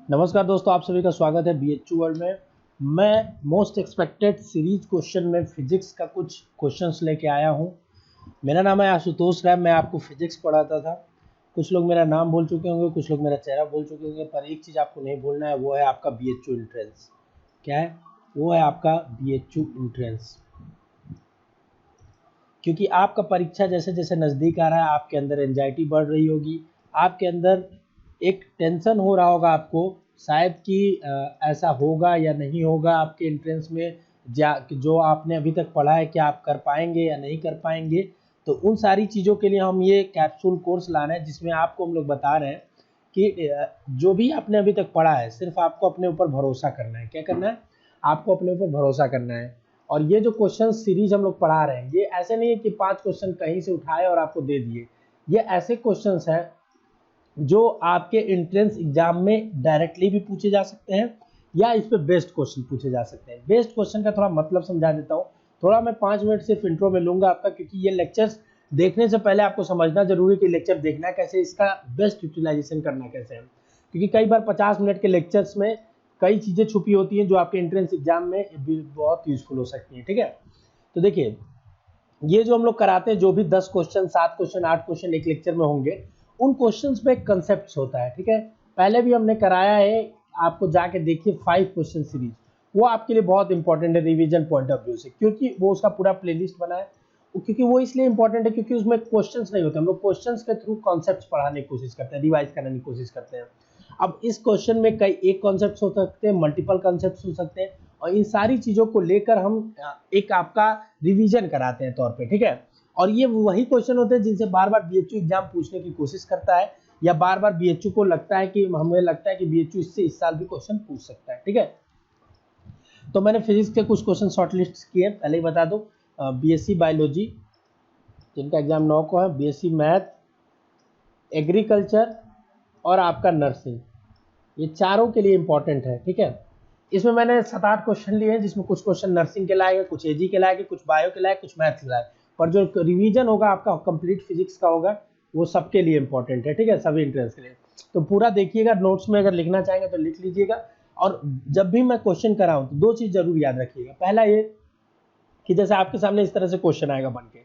नमस्कार दोस्तों, आप सभी का स्वागत है बीएचयू वर्ल्ड में। मैं मोस्ट एक्सपेक्टेड सीरीज क्वेश्चन में फिजिक्स का कुछ क्वेश्चंस लेके आया हूं। मेरा नाम है आशुतोष राय, मैं आपको फिजिक्स पढ़ाता था। कुछ लोग मेरा नाम भूल चुके होंगे, कुछ लोग मेरा चेहरा भूल चुके होंगे, पर एक चीज़ आपको नहीं भूलना है, वो है आपका बीएचयू एंट्रेंस। क्या है वो? है आपका बीएचयू एंट्रेंस। क्योंकि आपका परीक्षा जैसे जैसे नज़दीक आ रहा है, आपके अंदर एंजाइटी बढ़ रही होगी, आपके अंदर एक टेंशन हो रहा होगा आपको शायद कि ऐसा होगा या नहीं होगा आपके एंट्रेंस में, जो आपने अभी तक पढ़ा है क्या आप कर पाएंगे या नहीं कर पाएंगे। तो उन सारी चीज़ों के लिए हम ये कैप्सूल कोर्स ला रहे हैं, जिसमें आपको हम लोग बता रहे हैं कि जो भी आपने अभी तक पढ़ा है, सिर्फ आपको अपने ऊपर भरोसा करना है। क्या करना है? आपको अपने ऊपर भरोसा करना है। और ये जो क्वेश्चन सीरीज हम लोग पढ़ा रहे हैं, ये ऐसे नहीं है कि 5 क्वेश्चन कहीं से उठाए और आपको दे दिए। ये ऐसे क्वेश्चंस हैं जो आपके एंट्रेंस एग्जाम में डायरेक्टली भी पूछे जा सकते हैं या इस पे बेस्ड क्वेश्चन पूछे जा सकते हैं। बेस्ड क्वेश्चन का थोड़ा मतलब समझा देता हूँ। थोड़ा मैं 5 मिनट सिर्फ इंट्रो में लूंगा आपका, क्योंकि ये लेक्चर्स देखने से पहले आपको समझना जरूरी कि लेक्चर देखना कैसे, इसका बेस्ट यूटिलाइजेशन करना कैसे है। क्योंकि कई बार 50 मिनट के लेक्चर्स में कई चीज़ें छुपी होती हैं जो आपके एंट्रेंस एग्जाम में भी बहुत यूजफुल हो सकती हैं। ठीक है, तो देखिए, ये जो हम लोग कराते हैं, जो भी 10 क्वेश्चन, 7 क्वेश्चन, 8 क्वेश्चन एक लेक्चर में होंगे, उन क्वेश्चंस में एक कंसेप्ट होता है। ठीक है, पहले भी हमने कराया है, आपको जाके देखिए 5 क्वेश्चन सीरीज, वो आपके लिए बहुत इंपॉर्टेंट है रिवीजन पॉइंट ऑफ व्यू से, क्योंकि वो उसका पूरा प्लेलिस्ट बना है। क्योंकि वो इसलिए इंपॉर्टेंट है क्योंकि उसमें क्वेश्चंस नहीं होते, हम लोग क्वेश्चंस के थ्रू कॉन्सेप्ट्स पढ़ाने की कोशिश करते हैं, रिवाइज करने की कोशिश करते हैं। अब इस क्वेश्चन में कई एक कॉन्सेप्ट हो सकते हैं, मल्टीपल कॉन्सेप्ट हो सकते हैं, और इन सारी चीजों को लेकर हम एक आपका रिवीजन कराते हैं तौर पे। ठीक है, और ये वही क्वेश्चन होते हैं जिनसे बार बार बीएचयू एग्जाम पूछने की कोशिश करता है, या बार बार बीएचयू को लगता है कि हमें लगता है कि बीएचयू इससे इस साल भी क्वेश्चन पूछ सकता है। ठीक है, तो मैंने फिजिक्स के कुछ क्वेश्चन शॉर्टलिस्ट किए, पहले ही बता दो। बीएससी बायोलॉजी जिनका एग्जाम 9 को है, बीएससी मैथ, एग्रीकल्चर और आपका नर्सिंग, ये चारों के लिए इंपॉर्टेंट है। ठीक है, इसमें मैंने 7-8 क्वेश्चन लिए हैं, जिसमें कुछ क्वेश्चन नर्सिंग के लायक, कुछ एजी के लायक, कुछ बायो के लायक, कुछ मैथ के लायक, पर जो रिवीजन होगा आपका कंप्लीट फिजिक्स का होगा, वो सबके लिए इंपॉर्टेंट है। ठीक है, सभी इंट्रेंस के लिए। तो पूरा देखिएगा, नोट्स में अगर लिखना चाहेंगे तो लिख लीजिएगा। और जब भी मैं क्वेश्चन कराऊं तो 2 चीज जरूर याद रखिएगा। पहला ये कि जैसे आपके सामने इस तरह से क्वेश्चन आएगा बन के,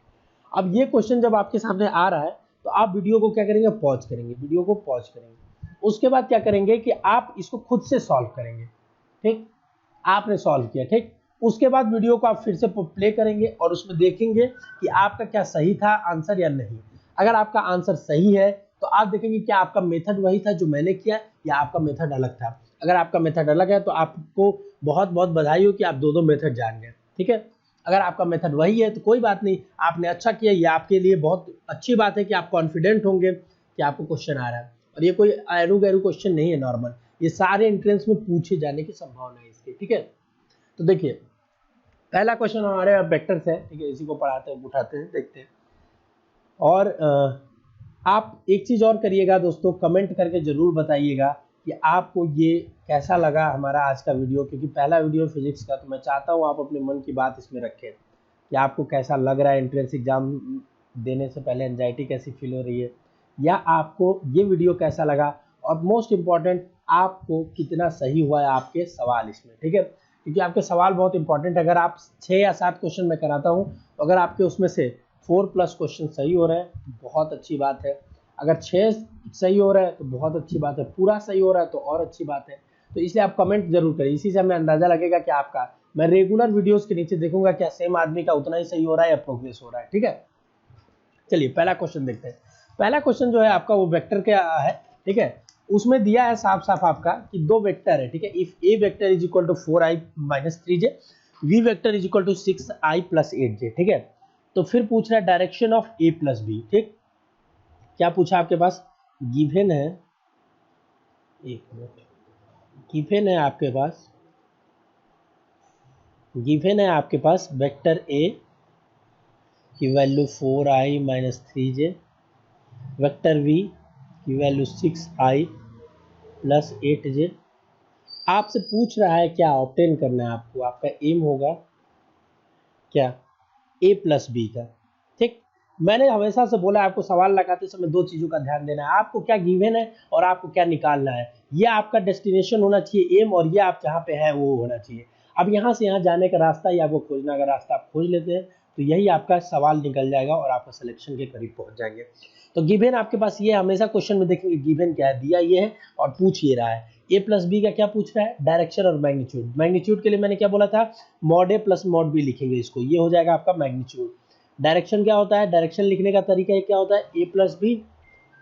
अब ये क्वेश्चन जब आपके सामने आ रहा है तो आप वीडियो को क्या करेंगे? पॉज करेंगे, वीडियो को पॉज करेंगे। उसके बाद क्या करेंगे कि आप इसको खुद से सॉल्व करेंगे। ठीक, आपने सॉल्व किया, ठीक, उसके बाद वीडियो को आप फिर से प्ले करेंगे और उसमें देखेंगे कि आपका क्या सही था आंसर या नहीं। अगर आपका आंसर सही है तो आप देखेंगे क्या आपका मेथड वही था जो मैंने किया, या आपका मेथड अलग था। अगर आपका मेथड अलग है तो आपको बहुत बहुत बधाई हो कि आप दो मेथड जान गए। ठीक है, अगर आपका मेथड वही है तो कोई बात नहीं, आपने अच्छा किया, ये आपके लिए बहुत अच्छी बात है कि आप कॉन्फिडेंट होंगे कि आपको क्वेश्चन आ रहा है। और ये कोई एरू गैरू क्वेश्चन नहीं है, नॉर्मल, ये सारे एंट्रेंस में पूछे जाने की संभावना है इसकी। ठीक है, तो देखिए, पहला क्वेश्चन हमारे वेक्टर से है। ठीक है, इसी को पढ़ाते हैं, उठाते हैं, देखते हैं। और आप एक चीज और करिएगा दोस्तों, कमेंट करके जरूर बताइएगा कि आपको ये कैसा लगा हमारा आज का वीडियो, क्योंकि पहला वीडियो फिजिक्स का, तो मैं चाहता हूँ आप अपने मन की बात इसमें रखें कि आपको कैसा लग रहा है, एंट्रेंस एग्जाम देने से पहले एंजाइटी कैसी फील हो रही है, या आपको ये वीडियो कैसा लगा, और मोस्ट इम्पॉर्टेंट आपको कितना सही हुआ है आपके सवाल इसमें। ठीक है, क्योंकि आपके सवाल बहुत इंपॉर्टेंट है। अगर आप 6 या 7 क्वेश्चन मैं कराता हूँ, तो अगर आपके उसमें से 4+ क्वेश्चन सही हो रहे हैं तो बहुत अच्छी बात है, अगर 6 सही हो रहा है तो बहुत अच्छी बात है, पूरा सही हो रहा है तो और अच्छी बात है। तो इसलिए आप कमेंट जरूर करें, इसी से हमें अंदाजा लगेगा कि आपका, मैं रेगुलर वीडियोस के नीचे देखूंगा क्या सेम आदमी का उतना ही सही हो रहा है या प्रोग्रेस हो रहा है। ठीक है, चलिए पहला क्वेश्चन देखते हैं। पहला क्वेश्चन जो है आपका वो वेक्टर का है। ठीक है, उसमें दिया है साफ साफ आपका कि 2 वेक्टर है। ठीक है, if a vector is equal to 4i - 3j, v vector is equal to 6i + 8j। ठीक है, तो फिर पूछ रहा है डायरेक्शन ऑफ a + b। ठीक, क्या पूछा आपके पास? गिवन है, एक मिनट, गिवन है आपके पास, गिवन है आपके पास वेक्टर a की value 4i - 3j, vector v की वैल्यू 6i + 8j। आपसे पूछ रहा है क्या ऑब्टेन करना है आपको, आपका एम होगा क्या? a + b का। ठीक, मैंने हमेशा से बोला आपको सवाल लगाते समय 2 चीज़ों का ध्यान देना है, आपको क्या गिवन है और आपको क्या निकालना है। ये आपका डेस्टिनेशन होना चाहिए एम, और ये आप जहाँ पे है वो होना चाहिए। अब यहाँ से यहाँ जाने का रास्ता ही आपको खोजना, अगर रास्ता आप खोज लेते हैं तो यही आपका सवाल निकल जाएगा और आपका सिलेक्शन के करीब पहुंच जाएंगे। तो गिवन आपके पास ये, हमेशा क्वेश्चन में देखेंगे गिवन क्या है, दिया ये है और पूछ ये रहा है। ए प्लस बी का क्या पूछ रहा है, डायरेक्शन और मैग्नीट्यूड। मैग्नीट्यूड के लिए मैंने क्या बोला था, मॉड ए प्लस मॉड बी लिखेंगे इसको, ये हो जाएगा आपका मैग्नीट्यूड। डायरेक्शन क्या होता है, डायरेक्शन लिखने का तरीका क्या होता है, ए प्लस बी,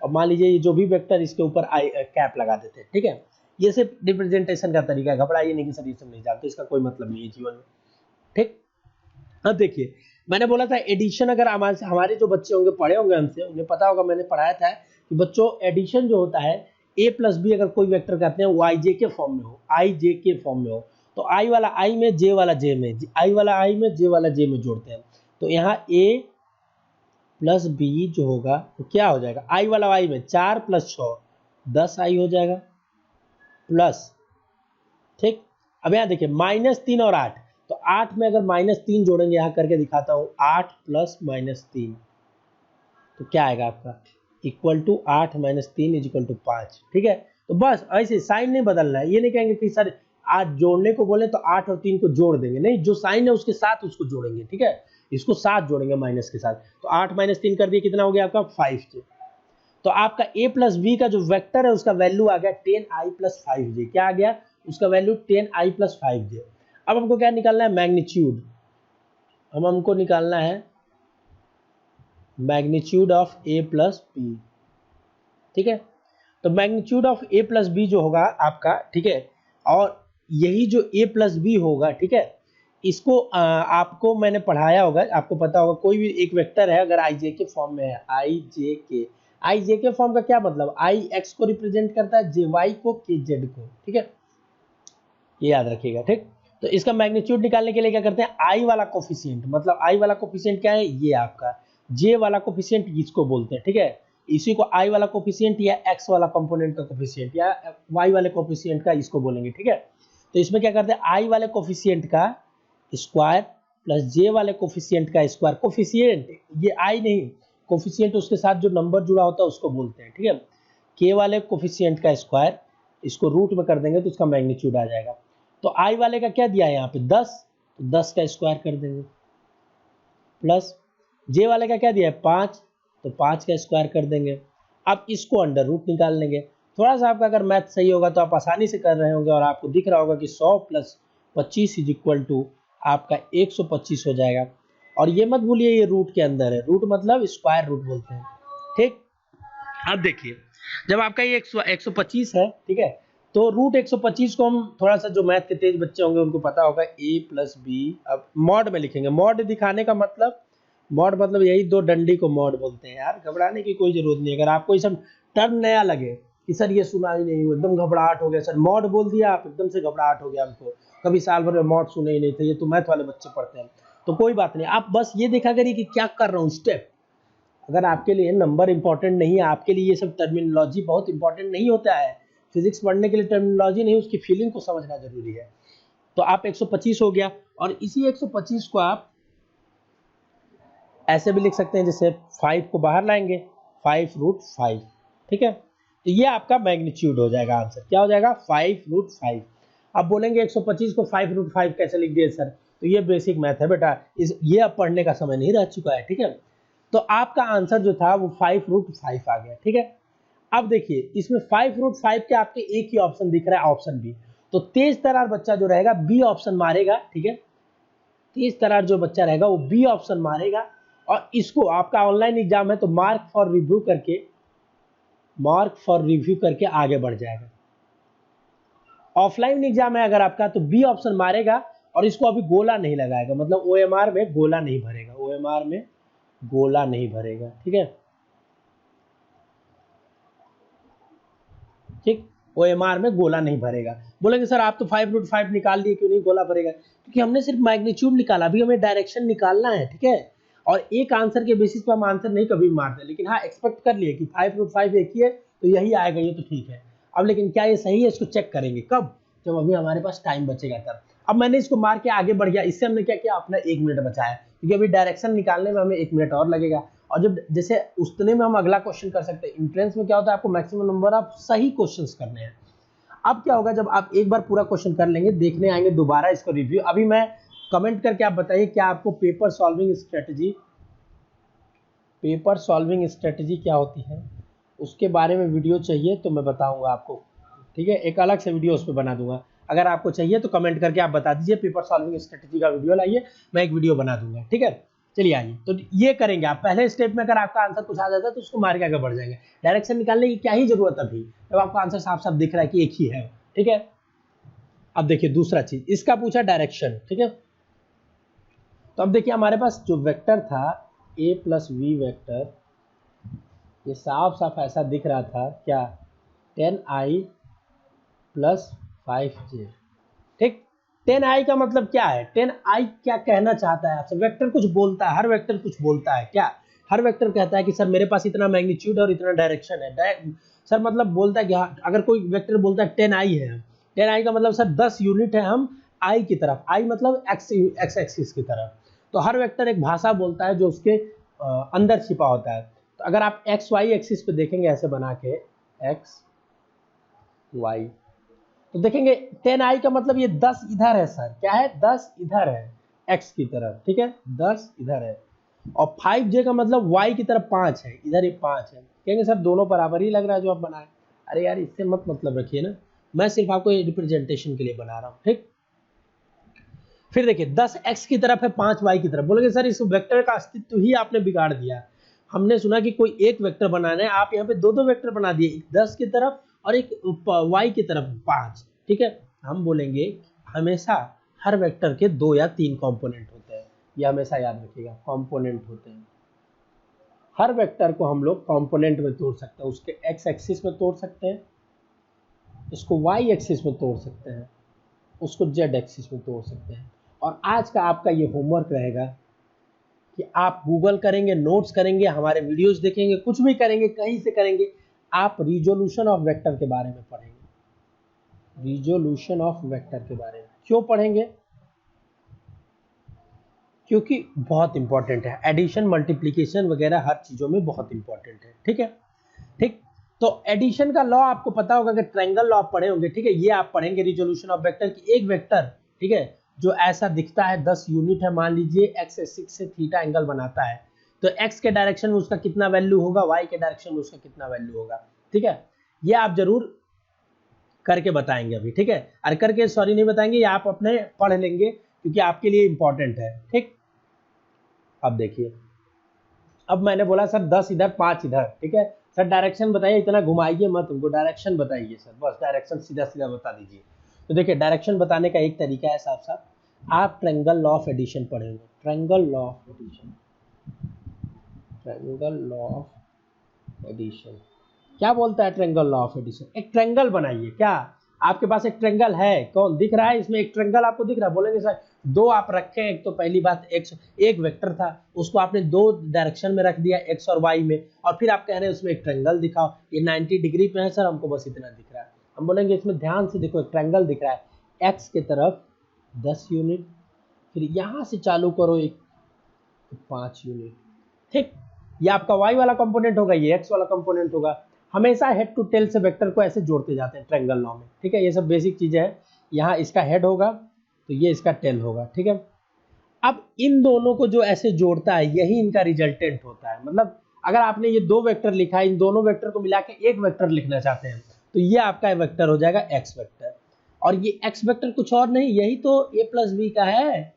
और मान लीजिए ये जो भी वेक्टर इसके ऊपर आई कैप लगा देते हैं, ठीक है। ये सिर्फ रिप्रेजेंटेशन का तरीका है, घबराइए नहीं कि सर ये सब नहीं जानते, इसका कोई मतलब नहीं है जीवन में, ठीक। अब देखिए मैंने बोला था एडिशन, अगर हमारे जो बच्चे होंगे पढ़े होंगे हमसे, उन्हें पता होगा, मैंने पढ़ाया था कि बच्चों एडिशन जो होता है ए प्लस बी अगर कोई वेक्टर कहते हैं वो आई जे के फॉर्म में हो, आई जे के फॉर्म में हो, तो आई वाला आई में, जे वाला जे में, आई वाला आई में, जे वाला जे में जोड़ते हैं। तो यहाँ ए प्लस बी जो होगा तो क्या हो जाएगा, आई वाला आई में 4 + 6 10 आई हो जाएगा प्लस, ठीक। अब यहाँ देखिए -3 और 8, तो 8 में अगर -3 जोड़ेंगे, यहाँ करके दिखाता हूँ, 8 + -3 तो क्या आएगा आपका, इक्वल टू 8 - 3 = 5, ठीक है। तो बस ऐसे साइन नहीं बदलना है, ये नहीं कहेंगे कि सर आज जोड़ने को बोले तो 8 और 3 को जोड़ देंगे, नहीं, जो साइन है उसके साथ उसको जोड़ेंगे, ठीक है, इसको साथ जोड़ेंगे माइनस के साथ। तो 8 - 3 कर दिए, कितना हो गया आपका 5j। तो आपका a प्लस बी का जो वेक्टर है उसका वैल्यू आ गया 10i + 5j, क्या आ गया उसका वैल्यू 10i + 5j। अब हमको क्या निकालना है, मैग्नीट्यूड, हमको निकालना है magnitude of a plus B, ठीक है। तो magnitude of a plus B जो होगा आपका, ठीक है, और यही जो a प्लस बी होगा, ठीक है, इसको आपको मैंने पढ़ाया होगा, आपको पता होगा, कोई भी एक वेक्टर है अगर आई जे के फॉर्म में है, आई जे के फॉर्म का क्या मतलब, आई एक्स को रिप्रेजेंट करता है, जे वाई को, के जेड को, ठीक है, ये याद रखिएगा, ठीक। तो इसका मैग्नीट्यूड निकालने के लिए क्या करते हैं, आई वाला कोफिशिएंट, मतलब आई वाला कोफिशिएंट क्या है, ये आपका जे वाला कोफिशिएंट इसको बोलते हैं, ठीक है, इसी को आई वाला कोफिशिएंट या एक्स वाला कंपोनेंट का कोफिशिएंट या वाई वाले कोफिशिएंट का इसको बोलेंगे, ठीक है। तो इसमें क्या करते हैं, आई वाले कोफिशिएंट का स्क्वायर प्लस जे वाले कोफिशिएंट का स्क्वायर, कोफिशिएंट ये आई नहीं, कोफिशिएंट उसके साथ जो नंबर जुड़ा होता है उसको बोलते हैं, ठीक है। के वाले कोफिशिएंट का स्क्वायर, इसको रूट में कर देंगे तो इसका मैग्नीट्यूड आ जाएगा। तो आई वाले का क्या दिया है यहाँ पे 10, तो 10 का स्क्वायर कर देंगे, प्लस जे वाले का क्या दिया है 5, तो 5 का स्क्वायर कर देंगे। अब इसको अंडर रूट निकाल लेंगे। थोड़ा सा आपका अगर मैथ सही होगा तो आप आसानी से कर रहे होंगे और आपको दिख रहा होगा कि 100 + 25 = आपका 125 हो जाएगा। और ये मत भूलिए ये रूट के अंदर है, रूट मतलब स्क्वायर रूट बोलते हैं, ठीक। अब देखिए जब आपका ये 125 है, ठीक है, तो रूट 125 को हम थोड़ा सा, जो मैथ के तेज बच्चे होंगे उनको पता होगा, a + b, अब मॉड में लिखेंगे। मॉड दिखाने का मतलब, मॉड मतलब यही दो डंडी को मॉड बोलते हैं यार, घबराने की कोई जरूरत नहीं। अगर आपको ये सब टर्म नया लगे कि सर ये सुना ही नहीं, एकदम घबराहट हो गया, सर मॉड बोल दिया आप, एकदम से घबराहट हो गया हमको, कभी साल भर में मॉड सुने ही नहीं थे, ये तो मैथ वाले बच्चे पढ़ते हैं, तो कोई बात नहीं, आप बस ये देखा करिए कि क्या कर रहा हूँ स्टेप। अगर आपके लिए नंबर इंपॉर्टेंट नहीं है, आपके लिए ये सब टर्मिनोलॉजी बहुत इंपॉर्टेंट नहीं होता है, फिजिक्स पढ़ने के लिए टर्मिनोलॉजी नहीं, उसकी फीलिंग को समझना जरूरी है। तो आप 125 हो गया, और इसी 125 को आप ऐसे भी लिख सकते हैं, जैसे 5 को बाहर लाएंगे, 5√5, ठीक है। तो ये आपका मैग्नीट्यूड हो जाएगा, आंसर क्या हो जाएगा 5√5। अब बोलेंगे 125 को 5√5 कैसे लिख दिए सर, तो ये बेसिक मैथ है बेटा, ये अब पढ़ने का समय नहीं रह चुका है, ठीक है। तो आपका आंसर जो था वो 5√5 आ गया, ठीक है। अब देखिए इसमें 5√5 के आपके एक ही ऑप्शन दिख रहा है, ऑप्शन बी। तो तेज तरार बच्चा जो रहेगा बी ऑप्शन मारेगा, ठीक है, तेज तरार जो बच्चा रहेगा वो बी ऑप्शन मारेगा, और इसको आपका ऑनलाइन एग्जाम है तो मार्क फॉर रिव्यू करके आगे बढ़ जाएगा। ऑफलाइन एग्जाम है अगर आपका तो बी ऑप्शन मारेगा और इसको अभी गोला नहीं लगाएगा, मतलब ओएमआर में गोला नहीं भरेगा, ओएमआर में गोला नहीं भरेगा, ठीक है, ठीक, ओएमआर में गोला नहीं भरेगा। बोलेंगे सर आप तो 5√5 निकाल लिए, क्यों नहीं गोला भरेगा, क्योंकि हमने सिर्फ मैग्नीट्यूड निकाला, अभी हमें डायरेक्शन निकालना है, ठीक है। और एक आंसर के बेसिस पर हम आंसर नहीं कभी मारते, लेकिन हाँ एक्सपेक्ट कर लिए कि 5√5 एक ही है तो यही आएगा, ये तो ठीक है। अब लेकिन क्या ये सही है, इसको चेक करेंगे कब, जब अभी हमारे पास टाइम बचेगा तब। अब मैंने इसको मार के आगे बढ़ गया, इससे हमने क्या किया, अपना 1 मिनट बचाया, क्योंकि अभी डायरेक्शन निकालने में हमें 1 मिनट और लगेगा। और जब जैसे उतने में हम अगला क्वेश्चन कर सकते हैं। एंट्रेंस में क्या होता है, आपको मैक्सिमम नंबर ऑफ सही क्वेश्चंस करने हैं। अब क्या होगा, जब आप एक बार पूरा क्वेश्चन कर लेंगे, देखने आएंगे दोबारा इसको रिव्यू। अभी मैं कमेंट करके आप बताइए क्या आपको पेपर सॉल्विंग स्ट्रेटजी क्या होती है उसके बारे में वीडियो चाहिए तो मैं बताऊंगा आपको, ठीक है। एक अलग से वीडियो उस पर बना दूंगा। अगर आपको चाहिए तो कमेंट करके आप बता दीजिए पेपर सॉल्विंग स्ट्रेटजी का वीडियो लाइए, मैं एक वीडियो बना दूंगा, ठीक है। चलिए आइए, तो ये करेंगे आप। पहले स्टेप में अगर आपका आंसर कुछ आ जाता है तो उसको मार के आगे बढ़ जाएंगे। डायरेक्शन निकालने की क्या ही जरूरत अभी, जब आपका आंसर साफ साफ दिख रहा है कि एक ही है, ठीक है। अब देखिए दूसरा चीज, इसका पूछा डायरेक्शन, ठीक है। तो अब देखिए हमारे पास जो वेक्टर था a प्लस वी वेक्टर, ये साफ साफ ऐसा दिख रहा था क्या, 10i प्लस 5j, ठीक। 10i का मतलब क्या है, 10i क्या कहना चाहता है आपसे, वेक्टर कुछ बोलता है, हर वेक्टर कुछ बोलता है क्या, हर वेक्टर कहता है कि सर मेरे पास इतना मैग्नीट्यूड और इतना डायरेक्शन है। सर मतलब बोलता है कि हाँ, अगर कोई वेक्टर बोलता है 10i है, 10i का मतलब सर 10 यूनिट है हम i की तरफ, i मतलब x एक्सिस की तरफ। तो हर वेक्टर एक भाषा बोलता है जो उसके अंदर छिपा होता है। तो अगर आप एक्स वाई एक्सिस पे देखेंगे ऐसे बना के एक्स वाई, तो देखेंगे 10i का मतलब ये 10 इधर है सर, क्या है 10 इधर है x की तरफ, ठीक है 10 इधर है। और 5j का मतलब y की तरफ 5 है, इधर ये 5 है। कहेंगे सर दोनों बराबर ही लग रहा है जो आप बनाए। अरे यार इससे मत मतलब रखिए ना, मैं सिर्फ आपको ये रिप्रेजेंटेशन के लिए बना रहा हूँ, ठीक। फिर देखिए 10x की तरफ है 5y की तरफ, बोलेंगे सर इस वेक्टर का अस्तित्व ही आपने बिगाड़ दिया। हमने सुना कि कोई एक वेक्टर बनाना है, आप यहाँ पे दो वेक्टर बना दिए, एक 10 की तरफ और एक y की तरफ 5, ठीक है। हम बोलेंगे हमेशा हर वेक्टर के 2 या 3 कंपोनेंट होते हैं, ये हमेशा याद रखिएगा, कंपोनेंट होते हैं। हर वेक्टर को हम लोग कंपोनेंट में तोड़ सकते हैं, उसके x एक्सिस में तोड़ सकते हैं, इसको y एक्सिस में तोड़ सकते हैं, उसको z एक्सिस में तोड़ सकते हैं। और आज का आपका ये होमवर्क रहेगा कि आप गूगल करेंगे, नोट्स करेंगे, हमारे वीडियोस देखेंगे, कुछ भी करेंगे, कहीं से करेंगे, आप रिजोल्यूशन ऑफ वेक्टर के बारे में पढ़ेंगे। रिजोल्यूशन ऑफ वेक्टर के बारे में क्यों पढ़ेंगे, क्योंकि बहुत इंपॉर्टेंट है। एडिशन मल्टीप्लिकेशन वगैरह हर चीजों में बहुत इंपॉर्टेंट है, ठीक है। ठीक, तो एडिशन का लॉ आपको पता होगा कि ट्रायंगल लॉ आप पढ़े होंगे, ठीक है। ये आप पढ़ेंगे रिजोल्यूशन ऑफ वेक्टर की, एक वेक्टर, ठीक है, जो ऐसा दिखता है 10 यूनिट है, मान लीजिए x एक्सिस से थीटा एंगल बनाता है, तो x के डायरेक्शन में उसका कितना वैल्यू होगा, y के डायरेक्शन में उसका कितना वैल्यू होगा, ठीक है। ये आप जरूर करके बताएंगे अभी, ठीक है। और करके सॉरी नहीं बताएंगे, ये आप अपने पढ़ लेंगे क्योंकि आपके लिए इंपॉर्टेंट है, ठीक। अब देखिए, अब मैंने बोला सर 10 इधर 5 इधर, ठीक है। सर डायरेक्शन बताइए, इतना घुमाइए मत, उनको डायरेक्शन बताइए सर, बस डायरेक्शन सीधा सीधा बता दीजिए। तो देखिए डायरेक्शन बताने का एक तरीका है साफ साफ, आप ट्रायंगल लॉ ऑफ एडिशन पढ़ेंगे, triangle law of addition, triangle law of addition क्या बोलता है। ट्रायंगल लॉ ऑफ एडिशन, एक ट्रायंगल बनाइए, क्या आपके पास एक ट्रायंगल है, कौन दिख रहा है इसमें, एक ट्रायंगल आपको दिख रहा है। बोलेंगे सर दो आप रखे हैं, एक तो पहली बात एक वेक्टर था, उसको आपने दो डायरेक्शन में रख दिया x और y में, और फिर आप कह रहे हैं उसमें एक ट्रायंगल दिखाओ, ये 90 डिग्री पे है सर, हमको बस इतना दिख रहा है। हम बोलेंगे इसमें ध्यान से देखो, एक ट्रायंगल दिख रहा है, x के तरफ 10 यूनिट, फिर यहाँ से चालू करो एक 5 यूनिट, ठीक। ये आपका y वाला कंपोनेंट होगा, ये x वाला कंपोनेंट होगा। हमेशा हेड टू टेल से वेक्टर को ऐसे जोड़ते जाते हैं ट्रायंगल लॉ में, ठीक है। ये सब बेसिक चीजें हैं। यहाँ इसका हेड होगा तो ये इसका टेल होगा, ठीक है। अब इन दोनों को जो ऐसे जोड़ता है यही इनका रिजल्टेंट होता है। मतलब अगर आपने ये दो वेक्टर लिखा है, इन दोनों वेक्टर को मिला के एक वेक्टर लिखना चाहते हैं तो ये आपका वेक्टर हो जाएगा एक्स वेक्टर, और ये एक्स वेक्टर कुछ और नहीं, यही तो a प्लस बी का है,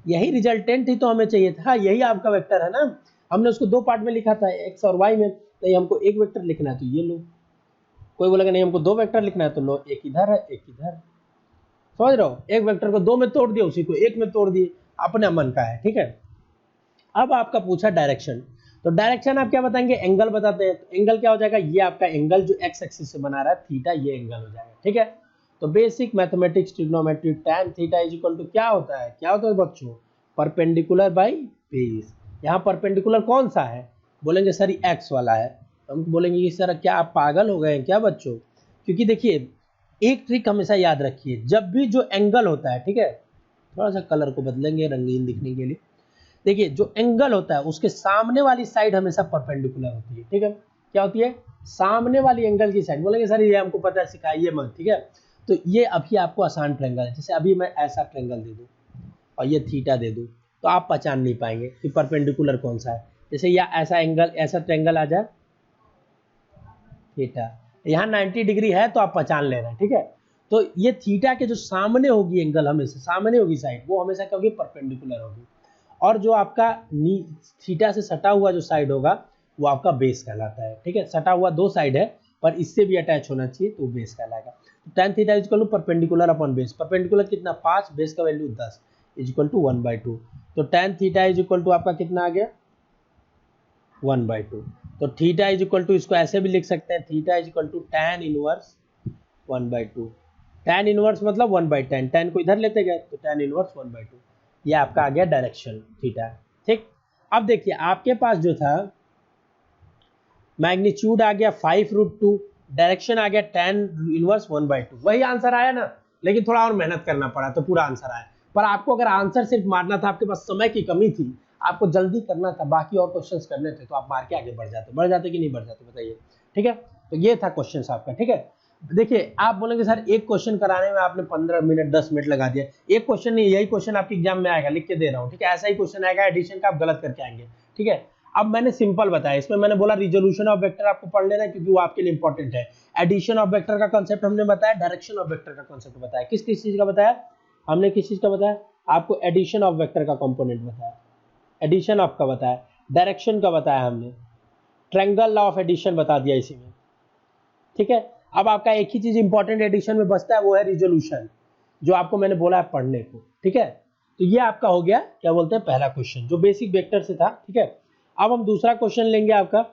यही रिजल्टेंट ही तो हमें चाहिए था, यही आपका वेक्टर है ना। हमने उसको दो पार्ट में लिखा था, एक्स और वाई में, तो ये हमको एक वेक्टर लिखना है तो ये लो। कोई बोलेगा नहीं हमको दो वेक्टर लिखना है, तो लो, एक इधर है एक इधर, समझ रहे हो, एक वेक्टर को दो में तोड़ दिया, उसी को एक में तोड़ दिए, अपने मन का है, ठीक है। अब आपका पूछा डायरेक्शन, तो डायरेक्शन आप क्या बताएंगे, एंगल बताते हैं। तो एंगल क्या हो जाएगा, ये आपका एंगल जो एक्स एक्सिस से बना रहा है थीटा, ये एंगल हो जाएगा, ठीक है। तो basic mathematics trigonometry, tan theta is equal to क्या होता है, क्या होता है बच्चों, परपेंडिकुलर बाई बेस। यहाँ परपेंडिकुलर कौन सा है, बोलेंगे सर ये एक्स वाला है। हम बोलेंगे कि सर क्या आप पागल हो गए हैं क्या बच्चों, क्योंकि देखिए एक ट्रिक हमेशा याद रखिए, जब भी जो एंगल होता है, ठीक है, थोड़ा सा कलर को बदलेंगे रंगीन दिखने के लिए। देखिए जो एंगल होता है उसके सामने वाली साइड हमेशा परपेंडिकुलर होती है, ठीक है। क्या होती है, सामने वाली एंगल की साइड। बोलेंगे सर ये हमको पता है, सिखाइए मत, ठीक है। तो ये अभी आपको आसान ट्रायंगल है। जैसे अभी मैं ऐसा ट्रायंगल दे दूं और ये थीटा दे दूं तो आप पहचान नहीं पाएंगे कि परपेंडिकुलर कौन सा है। जैसे या ऐसा एंगल, ऐसा ट्रायंगल आ जाए थीटा, यहाँ 90 डिग्री है तो आप पहचान ले रहे हैं, ठीक है। तो ये थीटा के जो सामने होगी एंगल, हमेशा सामने होगी साइड, वो हमेशा क्या होगी, परपेंडिकुलर होगी। और जो आपका थीटा से सटा हुआ जो साइड होगा वो आपका बेस कहलाता है, ठीक है। सटा हुआ दो साइड है पर इससे भी अटैच होना चाहिए तो बेस कहलाएगा। तो tan theta is equal to perpendicular upon base. Perpendicular कितना 5, बेस का वैल्यू 10 इज इक्वल टू 1/2। तो tan theta is equal to आपका कितना आ गया 1/2। तो थीटा इज इक्वल टू, इसको ऐसे भी लिख सकते हैं, theta is equal to tan inverse 1/2। tan inverse मतलब 1/10, tan को इधर लेते गए तो tan इनवर्स 1/2। ये आपका आ गया डायरेक्शन थीटा, ठीक। अब देखिए आपके पास जो था मैग्नीट्यूड आ गया 5√2, डायरेक्शन आ गया tan इनवर्स 1/2, वही आंसर आया ना, लेकिन थोड़ा और मेहनत करना पड़ा तो पूरा आंसर आया। पर आपको अगर आंसर सिर्फ मारना था, आपके पास समय की कमी थी, आपको जल्दी करना था, बाकी और क्वेश्चंस करने थे, तो आप मार के आगे बढ़ जाते कि नहीं बढ़ जाते, बताइए, ठीक है। तो ये था क्वेश्चंस आपका, ठीक है। देखिए आप बोलेंगे सर एक क्वेश्चन कराने में आपने 15 मिनट 10 मिनट लगा दिया। एक क्वेश्चन नहीं, यही क्वेश्चन आपके एग्जाम में आएगा, लिख के दे रहा हूँ, ठीक है। ऐसा ही क्वेश्चन आएगा एडिशन का, आप गलत करके आएंगे, ठीक है। अब मैंने सिंपल बताया, इसमें मैंने बोला रिजोल्यूशन ऑफ वेक्टर आपको पढ़ लेना है क्योंकि वो आपके लिए इंपॉर्टेंट है। एडिशन ऑफ वेक्टर का कांसेप्ट हमने बताया, डायरेक्शन ऑफ वेक्टर का कांसेप्ट बताया। किस किस चीज का बताया हमने, किस चीज का बताया आपको, एडिशन ऑफ वेक्टर का कंपोनेंट बताया, एडिशन ऑफ का बताया, डायरेक्शन का बताया हमने, ट्रायंगल लॉ ऑफ एडिशन बता दिया इसी में, ठीक है। अब आपका एक ही चीज इंपॉर्टेंट एडिशन में बचता है, वो है रिजोल्यूशन, जो आपको मैंने बोला है पढ़ने को, ठीक है। तो ये आपका हो गया क्या बोलते हैं पहला क्वेश्चन, जो बेसिक वेक्टर से था, ठीक है। अब हम दूसरा क्वेश्चन लेंगे आपका,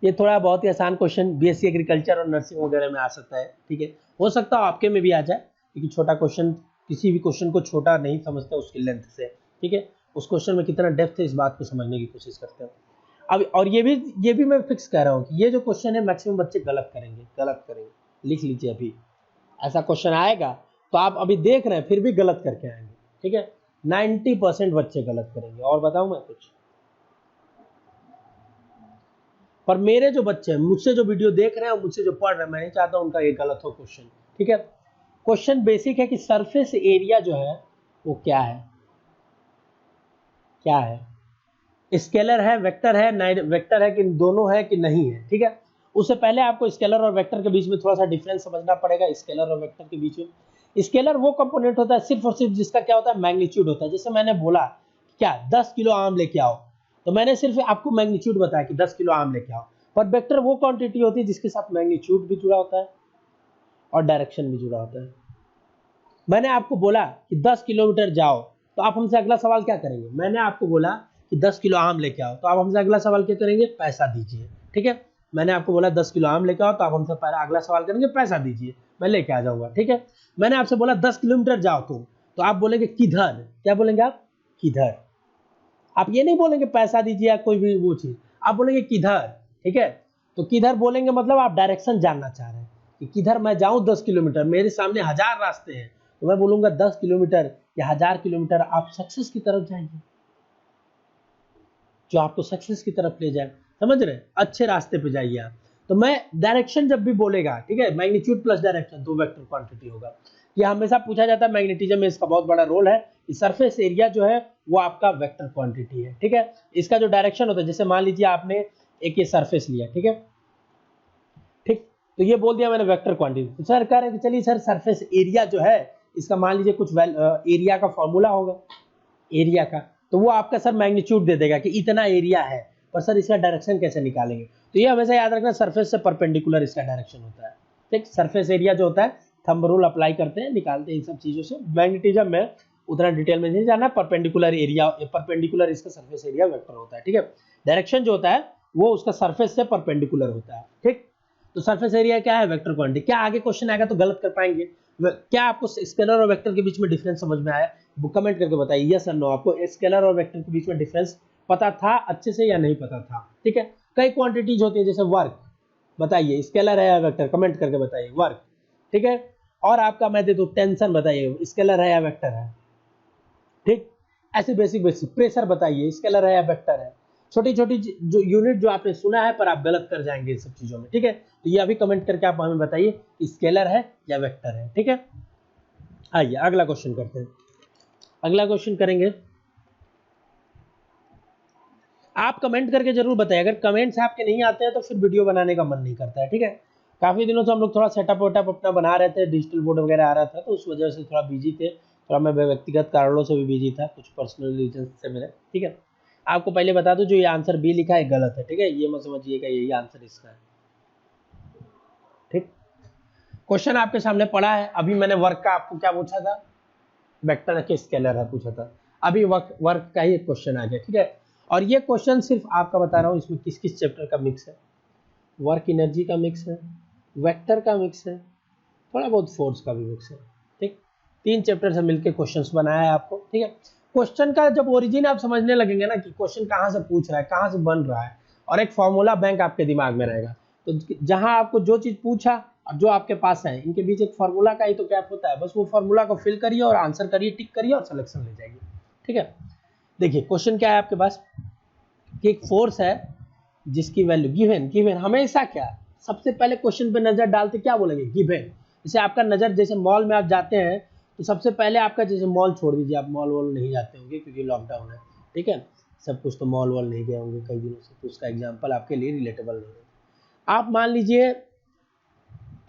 ये थोड़ा बहुत ही आसान क्वेश्चन, बीएससी एग्रीकल्चर और नर्सिंग वगैरह में आ सकता है, ठीक है। हो सकता है आपके में भी आ जाए, क्योंकि छोटा क्वेश्चन, किसी भी क्वेश्चन को छोटा नहीं समझते उसकी लेंथ से, ठीक है। उस क्वेश्चन में कितना डेप्थ है इस बात को समझने की कोशिश करते हैं। अब और ये भी मैं फिक्स कह रहा हूँ कि ये जो क्वेश्चन है मैक्सिमम बच्चे गलत करेंगे, लिख लीजिए अभी, ऐसा क्वेश्चन आएगा तो आप अभी देख रहे हैं फिर भी गलत करके आएंगे, ठीक है। 90% बच्चे गलत करेंगे। और बताऊं मैं कुछ, पर मेरे जो बच्चे हैं, मुझसे जो वीडियो देख रहे हैं और मुझसे जो पढ़ रहे हैं, मैं नहीं चाहता उनका ये गलत हो क्वेश्चन, ठीक है। क्वेश्चन बेसिक है कि सरफेस एरिया जो है वो क्या है, स्केलर है, वेक्टर है, वेक्टर है कि दोनों है कि नहीं है, ठीक है। उससे पहले आपको स्केलर और वेक्टर के बीच में थोड़ा सा डिफरेंस समझना पड़ेगा। स्केलर और वेक्टर के बीच में, स्केलर वो कंपोनेंट होता है सिर्फ और सिर्फ जिसका क्या होता है, मैग्नीट्यूड होता है। जैसे मैंने बोला क्या 10 किलो आम लेके आओ, तो मैंने सिर्फ आपको मैग्नीट्यूड बताया कि 10 किलो आम लेके आओ। पर वेक्टर वो क्वांटिटी होती है जिसके साथ मैग्नीट्यूड भी जुड़ा होता है और डायरेक्शन भी जुड़ा होता है। मैंने आपको बोला कि 10 किलोमीटर जाओ, तो आप हमसे अगला सवाल क्या करेंगे, मैंने आपको बोला कि 10 किलो आम लेके आओ, तो आप हमसे अगला सवाल क्या करेंगे, पैसा दीजिए, ठीक है। मैंने आपको बोला 10 किलो आम लेके आओ, तो आप हमसे पहला अगला सवाल करेंगे पैसा दीजिए, मैं लेके आ जाऊंगा, ठीक है। मैंने आपसे बोला 10 किलोमीटर जाओ तुम, तो आप बोलेंगे किधर, क्या बोलेंगे आप, किधर। आप ये नहीं बोलेंगे पैसा दीजिए या कोई भी वो चीज, आप बोलेंगे किधर, ठीक है। तो किधर बोलेंगे मतलब आप डायरेक्शन जानना चाह रहे हैं कि किधर मैं जाऊं 10 किलोमीटर, मेरे सामने 1000 रास्ते हैं, तो मैं बोलूंगा 10 किलोमीटर या 1000 किलोमीटर आप सक्सेस की तरफ जाएंगे, जो आपको सक्सेस की तरफ ले जाए, समझ रहे हैं, अच्छे रास्ते पे जाइए आप। तो मैं डायरेक्शन जब भी बोलेगा, ठीक है, मैग्नीट्यूड प्लस डायरेक्शन तो वेक्टर क्वांटिटी होगा। ये हमेशा पूछा जाता है, मैग्नेटिज्म में इसका बहुत बड़ा रोल है। सरफेस एरिया जो है वो आपका वेक्टर क्वांटिटी है, ठीक है। इसका जो डायरेक्शन होता है, जैसे मान लीजिए आपने एक ये सरफेस लिया, ठीक है, ठीक, तो ये बोल दिया मैंने वेक्टर क्वांटिटी, तो सर कह रहे हैं कि चलिए सर सरफेस एरिया जो है इसका मान लीजिए कुछ एरिया का फॉर्मूला होगा एरिया का, तो वो आपका सर मैग्नीट्यूड दे देगा कि इतना एरिया है, पर सर इसका डायरेक्शन कैसे निकालेंगे। तो ये हमेशा याद रखना, सरफेस से परपेंडिकुलर इसका डायरेक्शन होता है, ठीक। सरफेस एरिया जो होता है थंब रूल अप्लाई करते हैं, निकालते हैं इन सब चीजों से। मैग्नेटिज्म में उतना डिटेल में नहीं जाना, परपेंडिकुलर एरिया, परपेंडिकुलर इसका सरफेस एरिया वेक्टर होता है, ठीक है। डायरेक्शन जो होता है वो उसका सरफेस से परपेंडिकुलर होता है, ठीक। तो सरफेस एरिया क्या है, वेक्टर क्वांटिटी। क्या आगे क्वेश्चन आएगा तो गलत कर पाएंगे। क्या आपको स्केलर और वेक्टर के बीच में डिफरेंस समझ में आया, कमेंट करके बताइए यस और नो। आपको स्केलर और वेक्टर के बीच में डिफरेंस पता था अच्छे से या नहीं पता था, ठीक है। कई क्वांटिटीज होती है, जैसे वर्क, बताइए स्केलर है या वेक्टर, कमेंट करके बताइए वर्क, ठीक है। और आपका मैं दे दूं टेंशन, बताइए स्केलर है या वेक्टर है, ठीक। ऐसे बेसिक प्रेशर बताइए स्केलर है या वेक्टर है। छोटी छोटी जो यूनिट जो आपने सुना है पर आप गलत कर जाएंगे इन सब चीजों में, ठीक है। तो ये अभी कमेंट करके आप हमें बताइए कि स्केलर है या वेक्टर है, ठीक है। आइए अगला क्वेश्चन करते हैं। अगला क्वेश्चन करेंगे, आप कमेंट करके जरूर बताइए, अगर कमेंट्स आपके नहीं आते हैं तो फिर वीडियो बनाने का मन नहीं करता है, ठीक है। काफी दिनों से हम लोग थोड़ा सेटअप वेटअप अपना बना रहे थे, डिजिटल बोर्ड वगैरह आ रहा था, तो उस वजह से थोड़ा बिजी थे, थोड़ा मैं व्यक्तिगत कारणों से भी बिजी था, कुछ पर्सनल रीजन से मेरे, ठीक है। आपको पहले बता दूं, जो ये आंसर बी लिखा है गलत है, ठीक है, ये मत समझिएगा यही आंसर इसका है, ठीक। क्वेश्चन आपके सामने पड़ा है, अभी मैंने वर्क का आपको क्या पूछा था, वेक्टर के स्केलर है पूछा था, अभी वर्क का ही एक क्वेश्चन आ गया, ठीक है। और ये क्वेश्चन सिर्फ आपका बता रहा हूँ, इसमें किस किस चैप्टर का मिक्स है, वर्क एनर्जी का मिक्स है, वेक्टर का मिक्स है, थोड़ा बहुत फोर्स का भी मिक्स है, ठीक। 3 चैप्टर से मिलकर क्वेश्चंस बनाया है आपको, ठीक है। क्वेश्चन का जब ओरिजिन आप समझने लगेंगे ना कि क्वेश्चन कहाँ से पूछ रहा है, कहाँ से बन रहा है, और एक फॉर्मूला बैंक आपके दिमाग में रहेगा, तो जहां आपको जो चीज पूछा और जो आपके पास है, इनके बीच एक फॉर्मूला का ही तो गैप होता है, बस वो फॉर्मूला को फिल करिए और आंसर करिए, टिक करिए और सिलेक्शन ले जाइए, ठीक है। देखिए क्वेश्चन क्या है आपके पास कि एक फोर्स है जिसकी वैल्यू गिवन, गिवन हमेशा क्या, सबसे पहले क्वेश्चन पे नजर डालते क्या बोलेंगे, गिवन। जैसे आपका नजर, जैसे मॉल में आप जाते हैं तो सबसे पहले आपका, जैसे मॉल छोड़ दीजिए, आप मॉल वॉल नहीं जाते होंगे क्योंकि लॉकडाउन है, ठीक है, सब कुछ, तो मॉल वॉल नहीं गए होंगे कई दिनों से, तो उसका एग्जाम्पल आपके लिए रिलेटेबल नहीं है। आप मान लीजिए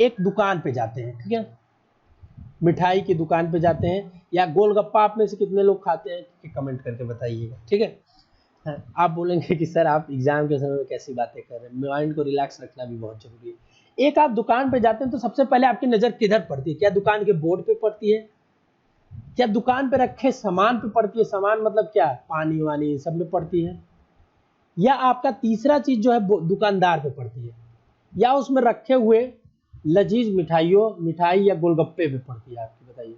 एक दुकान पे जाते हैं, ठीक है, मिठाई की दुकान पे जाते हैं, या गोलगप्पा आप में से कितने लोग खाते हैं कि कमेंट करके बताइएगा, ठीक है। हाँ, आप बोलेंगे कि सर आप एग्जाम के समय में कैसी बातें कर रहे हैं, माइंड को रिलैक्स रखना भी बहुत जरूरी है। एक आप दुकान पे जाते हैं तो सबसे पहले आपकी नजर किधर पड़ती है, क्या दुकान के बोर्ड पे पड़ती है, क्या दुकान पे रखे सामान पे पड़ती है, सामान मतलब क्या, पानी वानी सब में पड़ती है, या आपका तीसरा चीज जो है दुकानदार पे पड़ती है, या उसमें रखे हुए लजीज मिठाई या गोलगप्पे पे पड़ती है, आपकी बताइए।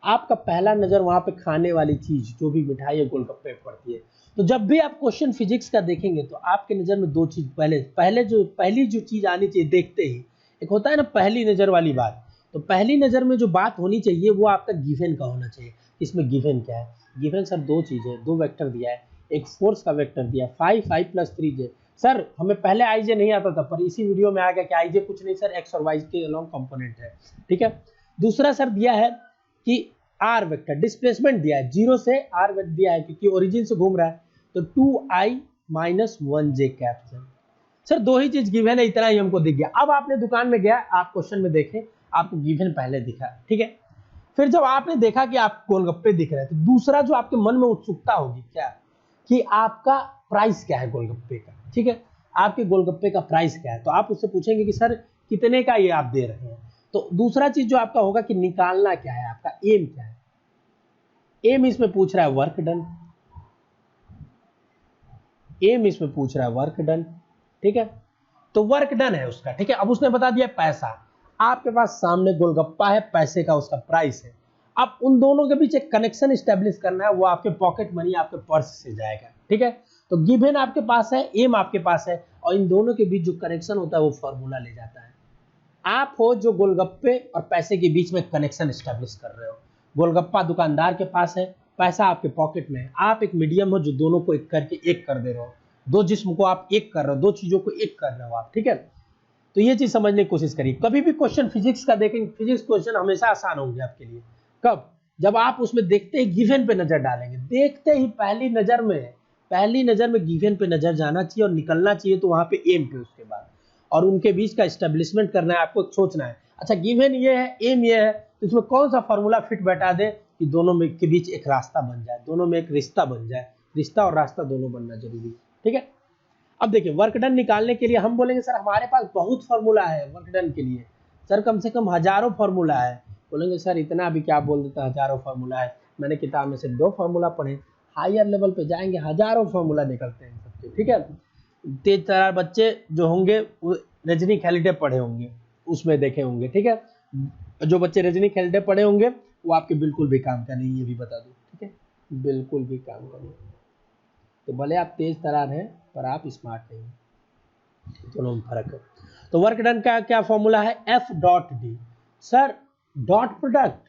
आपका पहला नजर वहां पे खाने वाली चीज जो भी मिठाई या गोलगप्पे पे पड़ती है। तो जब भी आप क्वेश्चन फिजिक्स का देखेंगे तो आपके नजर में 2 चीज पहली जो चीज आनी चाहिए देखते ही, एक होता है ना पहली नजर वाली बात, तो पहली नजर में जो बात होनी चाहिए वो आपका गिवन का होना चाहिए। इसमें गिवन क्या है, गिवन सर 2 चीजें, 2 वेक्टर दिया है, एक फोर्स का वेक्टर दिया है 5 + 3j। सर हमें पहले आईजे नहीं आता था, पर इसी वीडियो में आ गया कि आईजे कुछ नहीं सर, एक्स और वाई के अलॉन्ग कंपोनेंट है, ठीक है। दूसरा सर दिया है कि आर वेक्टर, डिस्प्लेसमेंट दिया है 0 से आर वेक्टर दिया है क्योंकि ओरिजिन से घूम रहा है, तो 2i - 1j कैप्चर। सर 2 ही चीज गिवन है, इतना ही हमको दिख गया। अब आपने दुकान में गया, आप क्वेश्चन में देखें, आपको गिवन पहले दिखा, ठीक है। फिर जब आपने देखा कि आप गोलगप्पे दिख रहे हैं, तो दूसरा जो आपके मन में उत्सुकता होगी क्या, कि आपका प्राइस क्या है गोलगप्पे का, ठीक है, आपके गोलगप्पे का प्राइस क्या है, तो आप उससे पूछेंगे कि सर कितने का ये आप दे रहे हैं। तो दूसरा चीज जो आपका होगा कि निकालना क्या है, आपका एम क्या है। एम इसमें पूछ रहा है वर्क डन, एम इसमें पूछ रहा है वर्क डन, ठीक है, तो वर्क डन है उसका, ठीक है। अब उसने बता दिया पैसा, आपके पास सामने गोलगप्पा है, पैसे का उसका प्राइस है। अब उन दोनों के बीच एक कनेक्शन स्टैब्लिश करना है, वो आपके पॉकेट मनी, आपके पर्स से जाएगा, ठीक है। तो गिवन आपके पास है, एम आपके पास है, और इन दोनों के बीच जो कनेक्शन होता है वो फॉर्मूला ले जाता है। आप हो जो गोलगप्पे और पैसे के बीच में कनेक्शन स्टैब्लिश कर रहे हो। गोलगप्पा दुकानदार के पास है, पैसा आपके पॉकेट में है, आप एक मीडियम हो जो दोनों को एक करके एक कर दे रहे हो, 2 जिस्म को आप एक कर रहे हो, 2 चीजों को एक कर रहे हो आप, ठीक है। तो ये चीज समझने की कोशिश करिए। कभी भी क्वेश्चन फिजिक्स का देखेंगे, फिजिक्स क्वेश्चन हमेशा आसान होंगे आपके लिए। कब, जब आप उसमें देखते ही गिवन पे नजर डालेंगे, देखते ही पहली नजर में गिवन पे नजर जाना चाहिए और निकलना चाहिए, तो वहां पे एम पे उसके बाद, और उनके बीच का एस्टेब्लिशमेंट करना है, आपको सोचना है अच्छा गिवन ये है, एम ये है, तो इसमें कौन सा फॉर्मूला फिट बैठा दे कि दोनों में के बीच एक रास्ता बन जाए, दोनों में एक रिश्ता बन जाए, रिश्ता और रास्ता दोनों बनना जरूरी है, ठीक है। अब देखिए वर्क डन निकालने के लिए हम बोलेंगे सर हमारे पास बहुत फॉर्मूला है वर्क डन के लिए, सर कम से कम हजारों फॉर्मूला है। बोलेंगे सर इतना भी क्या बोल देता, हजारों फॉर्मूला है, मैंने किताब में से 2 फॉर्मूला पढ़े, हायर लेवल पे जाएंगे हजारों फॉर्मूला निकलते हैं सबके, ठीक है। तेज तरार बच्चे जो होंगे वो रजनी खेलिडे पढ़े होंगे, उसमें देखे होंगे, ठीक है। जो बच्चे रजनी खेलिडे पढ़े होंगे वो आपके बिल्कुल भी काम का नहीं, ये भी बता दूं, ठीक है, बिल्कुल भी काम का नहीं। तो भले आप तेज तरार हैं पर आप स्मार्ट नहीं, दोनों में फर्क है। तो वर्क डन का क्या फॉर्मूला है, F.D। Sir dot product,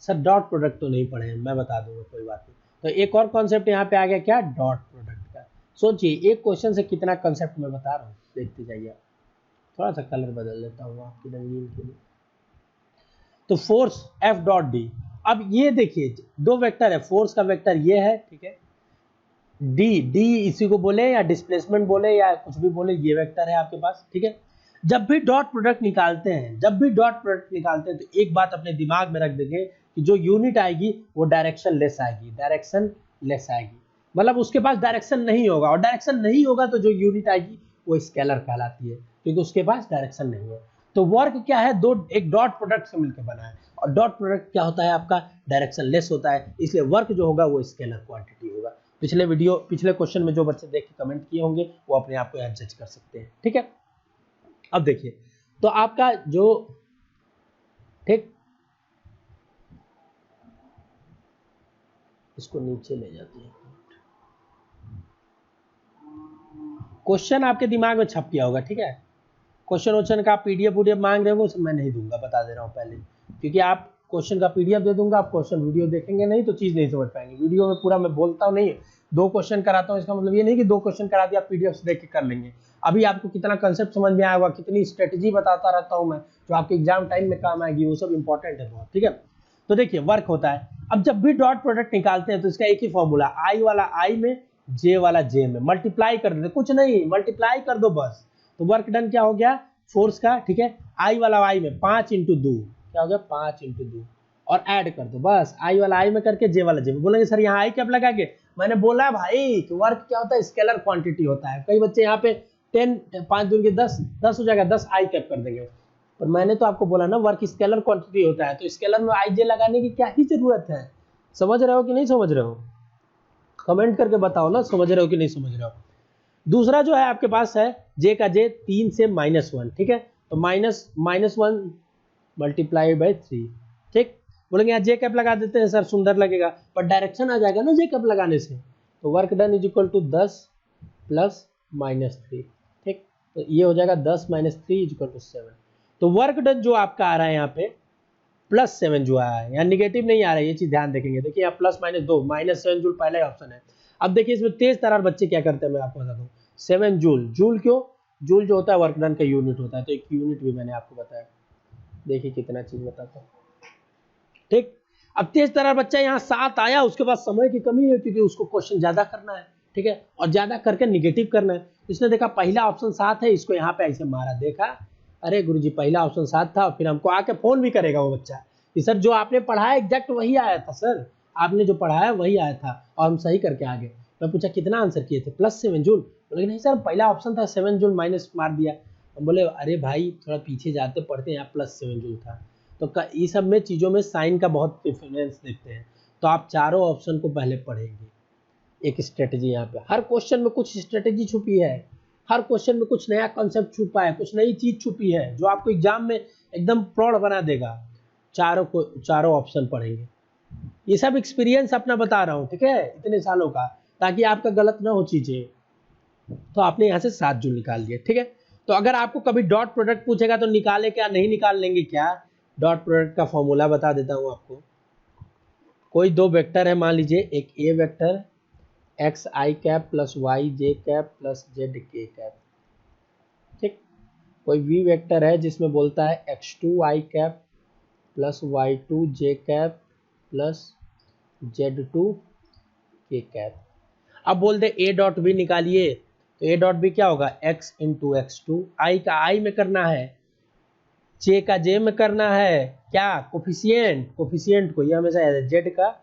sir dot product तो नहीं पढ़े हैं, मैं बता दूंगा कोई बात नहीं। तो एक और कॉन्सेप्ट यहाँ पे आ गया क्या, डॉट प्रोडक्ट का। सोचिए एक क्वेश्चन से कितना कंसेप्ट मैं बता रहा हूँ, देखते जाइए। थोड़ा सा कलर बदल देता हूँ आपकी रंगीन के लिए। तो फोर्स एफ डॉट डी, अब ये देखिए दो वेक्टर है, फोर्स का वेक्टर ये है, ठीक है, डी डी इसी को बोले या डिस्प्लेसमेंट बोले या कुछ भी बोले, ये वेक्टर है आपके पास, ठीक है। जब भी डॉट प्रोडक्ट निकालते हैं, जब भी डॉट प्रोडक्ट निकालते हैं तो एक बात अपने दिमाग में रख देंगे कि जो यूनिट आएगी वो डायरेक्शन लेस आएगी, डायरेक्शन लेस आएगी, मतलब उसके पास डायरेक्शन नहीं होगा, और डायरेक्शन नहीं होगा तो जो यूनिट आएगी वो स्केलर कहलाती है, क्योंकि उसके पास डायरेक्शन नहीं है। तो वर्क क्या है, एक डॉट प्रोडक्ट से मिलकर बना है, और डॉट प्रोडक्ट क्या होता है आपका, डायरेक्शन लेस होता है, इसलिए वर्क जो होगा वो स्केलर क्वांटिटी होगा। पिछले क्वेश्चन में जो बच्चे देख के कमेंट किए होंगे वो अपने आप को यहाँ जज कर सकते हैं, ठीक है। अब देखिए तो आपका जो, ठीक, इसको नीचे ले जाते हैं, क्वेश्चन आपके दिमाग में छप गया होगा, ठीक है। क्वेश्चन का पीडीएफ मांग रहे हो, मैं नहीं दूंगा, बता दे रहा हूँ पहले, क्योंकि आप क्वेश्चन का पीडीएफ दे दूंगा, आप क्वेश्चन वीडियो देखेंगे नहीं तो चीज नहीं समझ पाएंगे। वीडियो में पूरा मैं बोलता हूँ नहीं, 2 क्वेश्चन कराता हूँ, इसका मतलब ये नहीं कि 2 क्वेश्चन करा दिया आप पीडीएफ से देख के कर लेंगे। अभी आपको कितना कंसेप्ट समझ में आया होगा, कितनी स्ट्रेटेजी बताता रहता हूँ मैं, जो आपके एग्जाम टाइम में काम आएगी, वो सब इंपॉर्टेंट है बहुत, ठीक है। तो देखिए वर्क होता है, अब जब भी डॉट प्रोडक्ट निकालते हैं तो इसका एक ही फॉर्मूला, आई वाला आई में, जे वाला जे में, मल्टीप्लाई कर देते, कुछ नहीं, मल्टीप्लाई कर दो बस। तो वर्क डन क्या हो गया फोर्स का, ठीक है, आई वाला आई में 5 इंटू 2, क्या हो गया 5 इंटू 2, और ऐड कर दो बस, आई वाला आई में करके जे वाला जे में। बोलेंगे सर यहाँ आई कैप लगा के, मैंने बोला भाई कि वर्क क्या होता है, स्केलर क्वांटिटी होता है। कई बच्चे यहाँ पे 10 5 दूनी के 10 10 हो जाएगा, 10 आई कैप कर देंगे, पर मैंने तो आपको बोला ना वर्क स्केलर क्वांटिटी होता है, तो स्केलर में आई जे लगाने की क्या ही जरूरत है। समझ रहे हो कि नहीं समझ रहे हो, कमेंट करके बताओ ना, समझ रहे हो कि नहीं समझ रहे हो। दूसरा जो है आपके पास है जे का जे 3 से -1, ठीक है, तो -1 मल्टीप्लाई बाय 3, ठीक। बोलेंगे यहाँ जे कैप लगा देते हैं सर, सुंदर लगेगा, पर डायरेक्शन आ जाएगा ना जे कैप लगाने से। तो work done is equal to 10 plus -3, ठीक, तो ये हो जाएगा 10 - 3 इज इक्वल टू 7। तो वर्क डन जो आपका आ रहा है यहाँ पे +7 जो आया है, यहाँ निगेटिव नहीं आ रहा है, ये चीज ध्यान देखेंगे। देखिए यहाँ +-2 -7 जूल पहला ऑप्शन है। अब देखिए इसमें तेज तरार बच्चे क्या करते हैं, मैं आपको बताता हूँ। 7 जूल, जूल क्यों, जूल जो होता है वर्क डन का यूनिट होता है, तो एक यूनिट भी मैंने आपको बताया। देखिए कितना चीज बताता हूँ, ठीक। अब तेज तरार बच्चा यहाँ 7 आया, उसके बाद समय की कमी है क्योंकि उसको क्वेश्चन ज्यादा करना है, ठीक है, और ज्यादा करके निगेटिव करना है। इसने देखा पहला ऑप्शन 7 है, इसको यहाँ पे ऐसे मारा, देखा अरे गुरुजी पहला ऑप्शन 7 था, फिर हमको आके फोन भी करेगा वो बच्चा कि सर जो आपने पढ़ाया एग्जैक्ट वही आया था, सर आपने जो पढ़ाया वही आया था और हम सही करके आ गए। मैं पूछा कितना आंसर किए थे, +7 जूल। बोले नहीं सर पहला ऑप्शन था 7 जूल माइनस मार दिया। हम बोले अरे भाई थोड़ा पीछे जाते पढ़ते, यहाँ +7 जूल था। तो ये सब में चीज़ों में साइन का बहुत डिफरेंस देखते हैं, तो आप चारों ऑप्शन को पहले पढ़ेंगे। एक स्ट्रेटेजी यहाँ पे, हर क्वेश्चन में कुछ स्ट्रेटेजी छुपी है, हर क्वेश्चन में कुछ नया कॉन्सेप्ट छुपा है, कुछ नई चीज छुपी है जो आपको एग्जाम में एकदम प्रौढ़ बना देगा। चारों ऑप्शन पढ़ेंगे, ये सब एक्सपीरियंस अपना बता रहा हूँ, ठीक है, इतने सालों का, ताकि आपका गलत ना हो चीजें। तो आपने यहाँ से 7 जूल निकाल दिया, ठीक है। तो अगर आपको कभी डॉट प्रोडक्ट पूछेगा तो निकाले क्या, नहीं निकाल लेंगे क्या। डॉट प्रोडक्ट का फॉर्मूला बता देता हूँ आपको। कोई 2 वेक्टर है, मान लीजिए एक ए वेक्टर एक्स आई कैप प्लस वाई जे कैप प्लस जेड के कैप, ठीक। कोई वी वेक्टर है जिसमें बोलता है x2 आई कैप प्लस y2 जे कैप प्लस z2 के कैप। अब बोल दे a डॉट बी निकालिए, तो a डॉट बी क्या होगा, x इंटू x2, आई का आई में करना है, जे का जे में करना है, क्या कोफिशिएंट को, ये हमेशा याद है, z का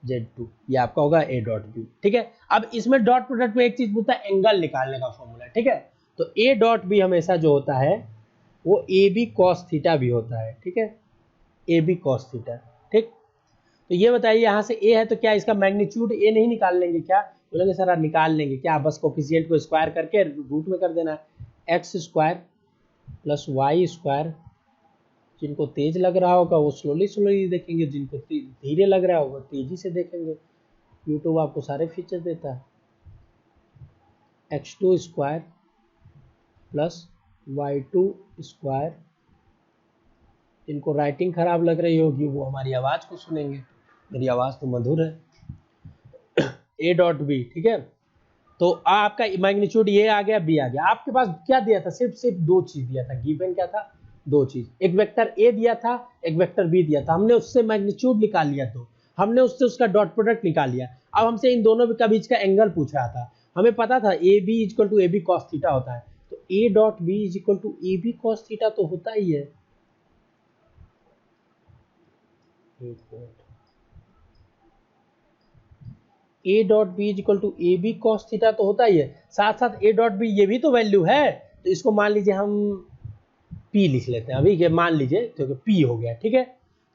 Z2, ये आपका होगा a डॉट बी, ठीक है। अब इसमें डॉट प्रोडक्ट में एक चीज पूछता है एंगल निकालने का फॉर्मूला, ठीक है। तो a डॉट बी हमेशा जो होता है वो ए बी कॉस थीटा भी होता है, ठीक है, ए बी कॉस थीटा, ठीक। तो ये बताइए यहाँ से a है तो क्या इसका मैग्नीट्यूड a नहीं निकाल लेंगे क्या, बोलेंगे सर आप निकाल लेंगे क्या, बस कोफिशिएंट को स्क्वायर करके रूट में कर देना है, x square plus Y square. जिनको तेज लग रहा होगा वो स्लोली देखेंगे, जिनको धीरे लग रहा होगा तेजी से देखेंगे। यूट्यूब आपको सारे फीचर देता है। x2 square plus y2 square, जिनको राइटिंग खराब लग रही होगी वो हमारी आवाज को सुनेंगे, मेरी आवाज तो मधुर है। a डॉट बी, ठीक है, तो आपका मैग्नीट्यूड ये आ गया, बी आ गया। आपके पास क्या दिया था, सिर्फ दो चीज दिया था, गिवन क्या था, दो चीज, एक वेक्टर ए दिया था, एक वेक्टर बी दिया था। हमने उससे मैग्नीट्यूड निकाल लिया, तो हमने उससे उसका डॉट प्रोडक्ट निकाल लिया। अब हमसे इन दोनों का बीच का एंगल पूछ रहा था। हमें पता था A B equal to A B cos theta होता है, तो A dot B is equal to A B cos theta तो होता ही है। A dot B is equal to A B cos theta तो होता ही है। साथ साथ ए डॉट बी ये भी तो वैल्यू है, तो इसको मान लीजिए हम पी लिख लेते हैं अभी, ये मान लीजिए तो पी हो गया, ठीक है।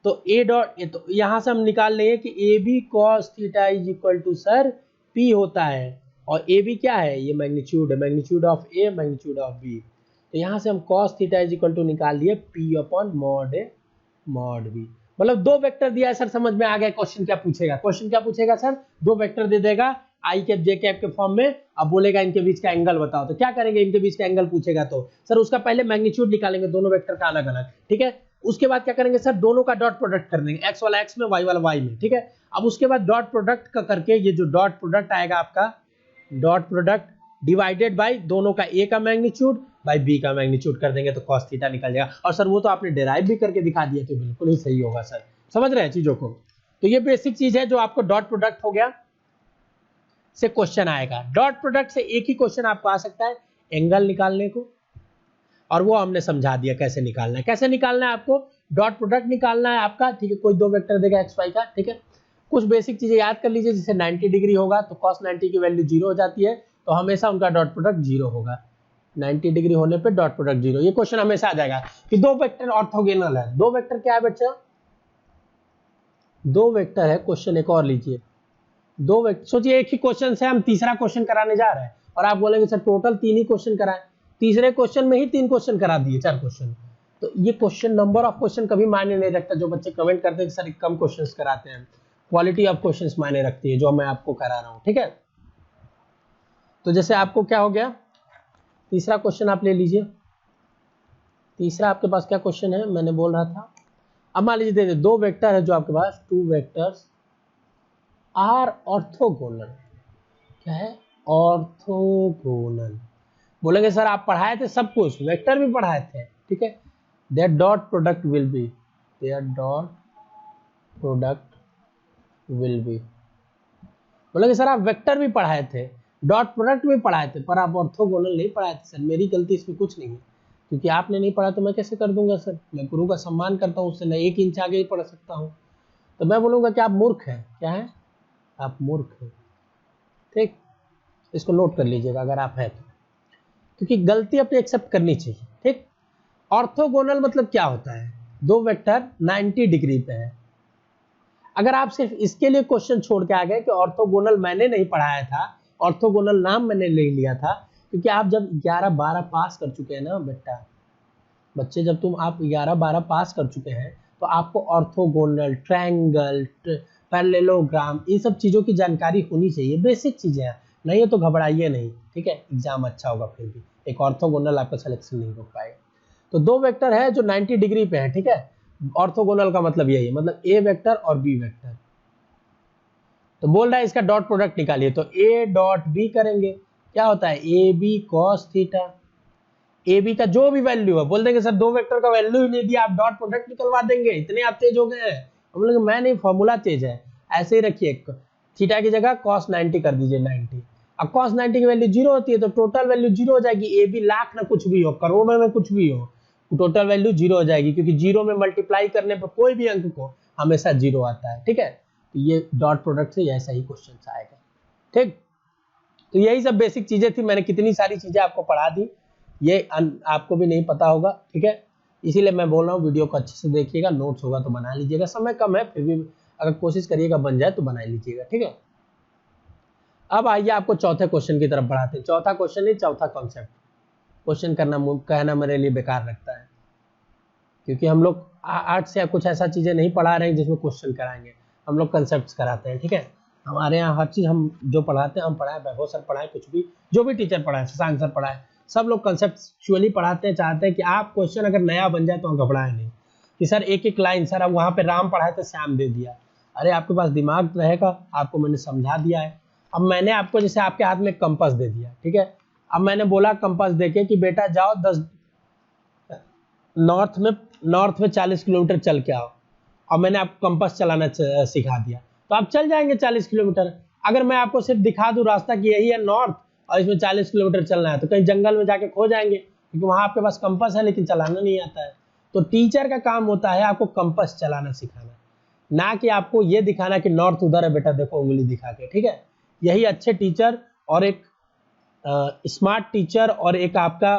तो ए डॉट, तो यहां से हम निकाल लेंगे कि A B cos theta is equal to sir P होता है, और ए बी क्या है, ये मैग्नीट्यूड है, magnitude of A magnitude of B. तो यहां से हम cos theta is equal to निकाल लिए P upon mod A mod B. मतलब दो वेक्टर दिया है सर, समझ में आ गया क्वेश्चन क्या पूछेगा। क्वेश्चन क्या पूछेगा सर, दो वेक्टर दे देगा आई कैप जे कैप के फॉर्म में, अब बोलेगा इनके बीच का एंगल बताओ। तो क्या करेंगे, इनके बीच का एंगल पूछेगा तो सर उसका पहले मैग्नीट्यूड निकालेंगे दोनों वेक्टर का अलग अलग, ठीक है। उसके बाद क्या करेंगे सर, दोनों का डॉट प्रोडक्ट कर देंगे, एक्स वाला एक्स में वाई वाला वाई में, ठीक है। अब उसके बाद डॉट प्रोडक्ट का करके ये जो डॉट प्रोडक्ट आएगा आपका, डॉट प्रोडक्ट डिवाइडेड बाय दोनों का ए का मैग्नीट्यूड बाय बी का मैग्नीट्यूड कर देंगे, तो cos थीटा निकल जाएगा। और सर वो तो आपने डिराइव भी करके दिखा दिया, तो बिल्कुल ही सही होगा सर, समझ रहे हैं चीजों को। तो ये बेसिक चीज है जो आपको डॉट प्रोडक्ट हो गया से क्वेश्चन आएगा। डॉट प्रोडक्ट से एक ही क्वेश्चन आपको आ सकता है, एंगल निकालने को, और वो हमने समझा दिया कैसे निकालना है। कैसे निकालना है आपको, डॉट प्रोडक्ट निकालना है आपका, ठीक है। कोई दो वेक्टर देगा एक्स वाई का, ठीक है। कुछ बेसिक चीजें याद कर लीजिए, जैसे 90 डिग्री होगा तो cos 90 की वैल्यू 0 हो जाती है, तो हमेशा उनका डॉट प्रोडक्ट 0 होगा। 90 डिग्री होने पे डॉट प्रोडक्ट 0, ये क्वेश्चन हमेशा आ जाएगा। कि दो वेक्टर ऑर्थोगोनल है, दो वेक्टर क्या है बच्चा, दो वेक्टर है। क्वेश्चन एक और लीजिए, दो वेक्टर, सोचिए एक ही क्वेश्चन से हम तीसरा क्वेश्चन कराने जा रहे हैं, और आप बोलेंगे सर टोटल 3 ही क्वेश्चन कराएं, तीसरे क्वेश्चन में ही 3 क्वेश्चन करा दिए, 4 क्वेश्चन। तो ये क्वेश्चन, नंबर ऑफ क्वेश्चन कभी मायने नहीं रखता। जो बच्चे कमेंट करते हैं कि सर कम क्वेश्चन कराते हैं, क्वालिटी ऑफ क्वेश्चंस मायने रखती है, जो मैं आपको करा रहा हूं, ठीक है। तो जैसे आपको क्या हो गया, तीसरा क्वेश्चन आप ले लीजिए। तीसरा आपके पास क्या क्वेश्चन है, मैंने बोल रहा था, अब मान लीजिए दे दो वेक्टर है जो आपके पास, टू वेक्टर्स आर ऑर्थोगोनल। क्या है, ऑर्थोगोनल। बोलेंगे सर आप पढ़ाए थे सब कुछ, वेक्टर भी पढ़ाए थे, ठीक है। Their dot product will be, their dot product will be. बोलेंगे सर आप वेक्टर भी पढ़ाए थे, डॉट प्रोडक्ट भी पढ़ाए थे, पर आप ऑर्थोगोनल नहीं पढ़ाए थे। सर मेरी गलती इसमें कुछ नहीं है, क्योंकि आपने नहीं पढ़ा तो मैं कैसे कर दूंगा सर, मैं गुरु का सम्मान करता हूँ, उससे मैं 1 इंच आगे ही पढ़ सकता हूँ। तो मैं बोलूंगा कि आप मूर्ख हैं। क्या है, आप मूर्ख हैं, ठीक। इसको नोट कर लीजिएगा अगर आप हैं तो, क्योंकि गलती अपनी एक्सेप्ट करनी चाहिए, ठीक। ऑर्थोगोनल मतलब क्या होता है, दो वेक्टर 90 डिग्री पे है। अगर आप सिर्फ इसके लिए क्वेश्चन छोड़ के आ गए कि ऑर्थोगोनल मैंने नहीं पढ़ाया था, ऑर्थोगोनल नाम मैंने ले लिया था, क्योंकि आप जब 11-12 पास कर चुके हैं ना बेटा, बच्चे जब तुम आप 11-12 पास कर चुके हैं, तो आपको ऑर्थोगोनल, ट्रायंगल, पैरेललोग्राम, इन सब चीजों की जानकारी होनी चाहिए, बेसिक चीजें हैं। नहीं है तो घबराइए नहीं, ठीक है, एग्जाम अच्छा होगा, फिर भी एक ऑर्थोगोनल आपका सिलेक्शन नहीं हो पाएगा। तो दो वेक्टर है जो 90 डिग्री पे है, ठीक है। ऑर्थोगोनल का मतलब यही है, मतलब ए वेक्टर और बी वेक्टर। तो बोल रहा है इसका डॉट प्रोडक्ट निकालिए, तो ए डॉट बी करेंगे, क्या होता है, A B cos theta. A B का जो भी वैल्यू है, बोल देंगे सर दो वेक्टर का वैल्यू ही नहीं दिया, आप डॉट प्रोडक्ट निकलवा देंगे, इतने आप तेज हो गए हैं। हम लोग मैं नहीं, फॉर्मूला तेज है, ऐसे ही रखिए, थीटा की जगह cos 90 कर दीजिए 90। अब cos 90 की वैल्यू 0 होती है, तो टोटल वैल्यू 0 हो जाएगी। ए बी लाख ना कुछ भी हो, करोड़ों में कुछ भी हो, टोटल वैल्यू 0 हो जाएगी, क्योंकि 0 में मल्टीप्लाई करने पर कोई भी अंक को हमेशा 0 आता है, ठीक है। तो ये डॉट प्रोडक्ट से ऐसा ही क्वेश्चन आएगा, ठीक। तो यही सब बेसिक चीजें थी, मैंने कितनी सारी चीजें आपको पढ़ा दी, ये आपको भी नहीं पता होगा, ठीक है। इसीलिए मैं बोल रहा हूँ वीडियो को अच्छे से देखिएगा, नोट्स होगा तो बना लीजिएगा, समय कम है फिर भी अगर कोशिश करिएगा बन जाए तो बना लीजिएगा, ठीक है। अब आइए आपको चौथे क्वेश्चन की तरफ बढ़ाते हैं। चौथा क्वेश्चन नहीं, चौथा कॉन्सेप्ट। क्वेश्चन कहना मेरे लिए बेकार लगता है, क्योंकि हम लोग आर्ट से कुछ ऐसा चीजें नहीं पढ़ा रहे हैं जिसमें क्वेश्चन कराएंगे, हम लोग कंसेप्ट कराते हैं, ठीक है। हमारे यहाँ हर चीज हम जो पढ़ाते हैं, हम पढ़ाए, वैभव सर पढ़ाए, कुछ भी जो भी टीचर पढ़ाए, शशांक सर पढ़ाए, सब लोग कंसेप्चुअली पढ़ाते हैं। चाहते हैं कि आप क्वेश्चन अगर नया बन जाए तो हम घबराए नहीं कि सर एक एक लाइन, सर अब वहाँ पे राम पढ़ाए तो श्याम दे दिया। अरे आपके पास दिमाग रहेगा, आपको मैंने समझा दिया है, अब मैंने आपको जैसे आपके हाथ में कंपास दे दिया, ठीक है, अब मैंने बोला कंपास देके कि बेटा जाओ 10 नॉर्थ में 40 किलोमीटर चल के आओ, और मैंने आपको कंपास चलाना सिखा दिया, तो आप चल जाएंगे 40 किलोमीटर। अगर मैं आपको सिर्फ दिखा दूं रास्ता कि यही है नॉर्थ और इसमें 40 किलोमीटर चलना है, तो कहीं जंगल में जाके खो जाएंगे, क्योंकि वहां आपके पास कंपास है लेकिन चलाना नहीं आता है। तो टीचर का काम होता है आपको कंपास चलाना सिखाना, ना कि आपको ये दिखाना कि नॉर्थ उधर है बेटा देखो उंगली दिखा के, ठीक है। यही अच्छे टीचर और एक स्मार्ट टीचर और एक आपका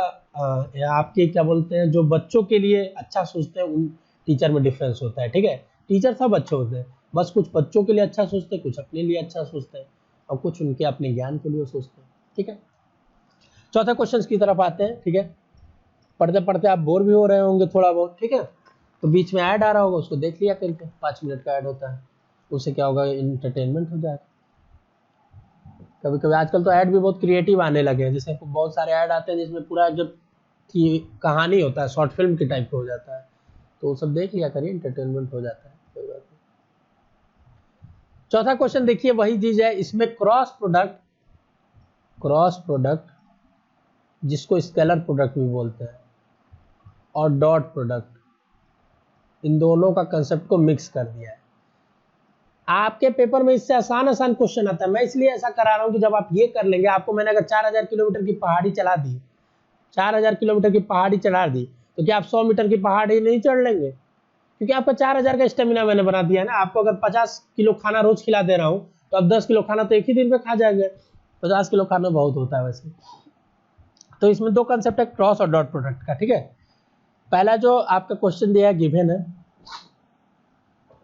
आपके क्या बोलते हैं जो बच्चों के लिए अच्छा सोचते हैं, उन टीचर में डिफरेंस होता है, ठीक है। टीचर सब अच्छे होते हैं, बस कुछ बच्चों के लिए अच्छा सोचते हैं, कुछ अपने लिए अच्छा सोचते हैं, और कुछ उनके अपने ज्ञान के लिए सोचते हैं, ठीक है। चौथे क्वेश्चन की तरफ आते हैं, ठीक है। पढ़ते पढ़ते आप बोर भी हो रहे होंगे थोड़ा बहुत, ठीक है, तो बीच में ऐड आ रहा होगा, उसको देख लिया करके, 5 मिनट का ऐड होता है, उससे क्या होगा, इंटरटेनमेंट हो जाएगा। कभी कभी आजकल तो ऐड भी बहुत क्रिएटिव आने लगे हैं, जैसे बहुत सारे ऐड आते हैं जिसमें पूरा जो कहानी होता है शॉर्ट फिल्म के टाइप का हो जाता है, तो वो सब देख लिया करिए, इंटरटेनमेंट हो जाता है, कोई बात नहीं। चौथा क्वेश्चन देखिए, वही चीज है, इसमें क्रॉस प्रोडक्ट जिसको स्केलर प्रोडक्ट भी बोलते हैं, और डॉट प्रोडक्ट, इन दोनों का कंसेप्ट को मिक्स कर दिया है। आपके पेपर में इससे आसान क्वेश्चन आता है, मैं इसलिए ऐसा करा रहा हूं कि जब आप ये कर लेंगे, आपको मैंने अगर 4000 किलोमीटर की पहाड़ी चला दी, 4000 किलोमीटर की पहाड़ी चढ़ा दी, तो क्या आप 100 मीटर की पहाड़ी नहीं चढ़ लेंगे? क्योंकि आपका 4000 का स्टेमिना मैंने बना दिया है ना। आपको अगर 50 किलो खाना रोज खिला दे रहा हूं, तो अब 10 किलो खाना तो एक ही दिन में खा जाएंगे। 50 किलो खाना बहुत होता है वैसे। तो इसमें दो कंसेप्ट है, क्रॉस और डॉट प्रोडक्ट का, ठीक है। पहला जो आपका क्वेश्चन दिया है गिवन है,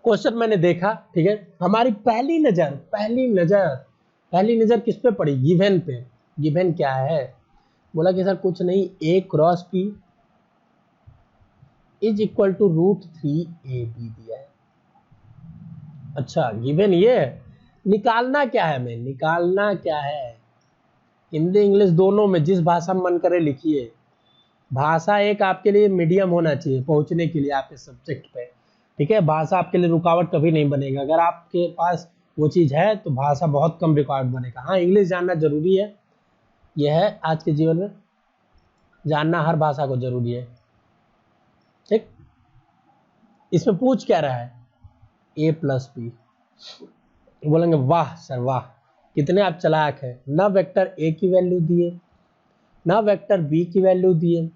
क्वेश्चन मैंने देखा, ठीक है, हमारी पहली नजर किस पे पड़ी? गिवन पे। गिवन क्या है? बोला कि सर कुछ नहीं, a cross p is equal to √3ab दिया है। अच्छा, गिवन ये है, निकालना क्या है? निकालना क्या है? हिंदी इंग्लिश दोनों में जिस भाषा में मन करे लिखिए। भाषा एक आपके लिए मीडियम होना चाहिए पहुंचने के लिए आपके सब्जेक्ट पे, ठीक है। भाषा आपके लिए रुकावट कभी नहीं बनेगा। अगर आपके पास वो चीज़ है तो भाषा बहुत कम रुकावट बनेगा। हाँ, इंग्लिश जानना जरूरी है, यह है आज के जीवन में, जानना हर भाषा को जरूरी है, ठीक। इसमें पूछ क्या रहा है? a+b। बोलेंगे वाह सर वाह, कितने आप चालाक है, ना वेक्टर a की वैल्यू दिए, ना वेक्टर b की वैल्यू दिए,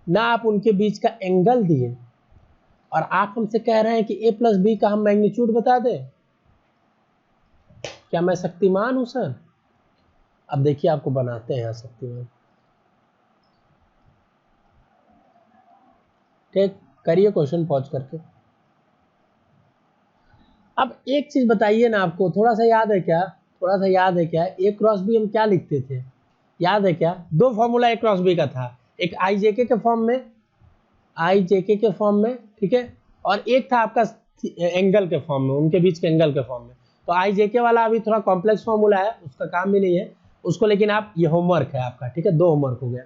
ना आप उनके बीच का एंगल दिए, और आप हमसे कह रहे हैं कि a+b का हम मैग्नीट्यूड बता दें। क्या मैं शक्तिमान हूं सर? अब देखिए आपको बनाते हैं शक्तिमान, ठीक। करिए क्वेश्चन पॉज करके। अब एक चीज बताइए ना, आपको थोड़ा सा याद है क्या? a क्रॉस b हम क्या लिखते थे, याद है क्या? दो फॉर्मूला a क्रॉस b का था, एक IJK के फॉर्म में, ठीक है, और एक था आपका एंगल के फॉर्म में, उनके बीच के एंगल के फॉर्म में। तो IJK वाला अभी थोड़ा कॉम्प्लेक्स फॉर्मूला है, उसका काम भी नहीं है उसको, लेकिन आप ये होमवर्क है आपका, ठीक है, 2 होमवर्क हो गया,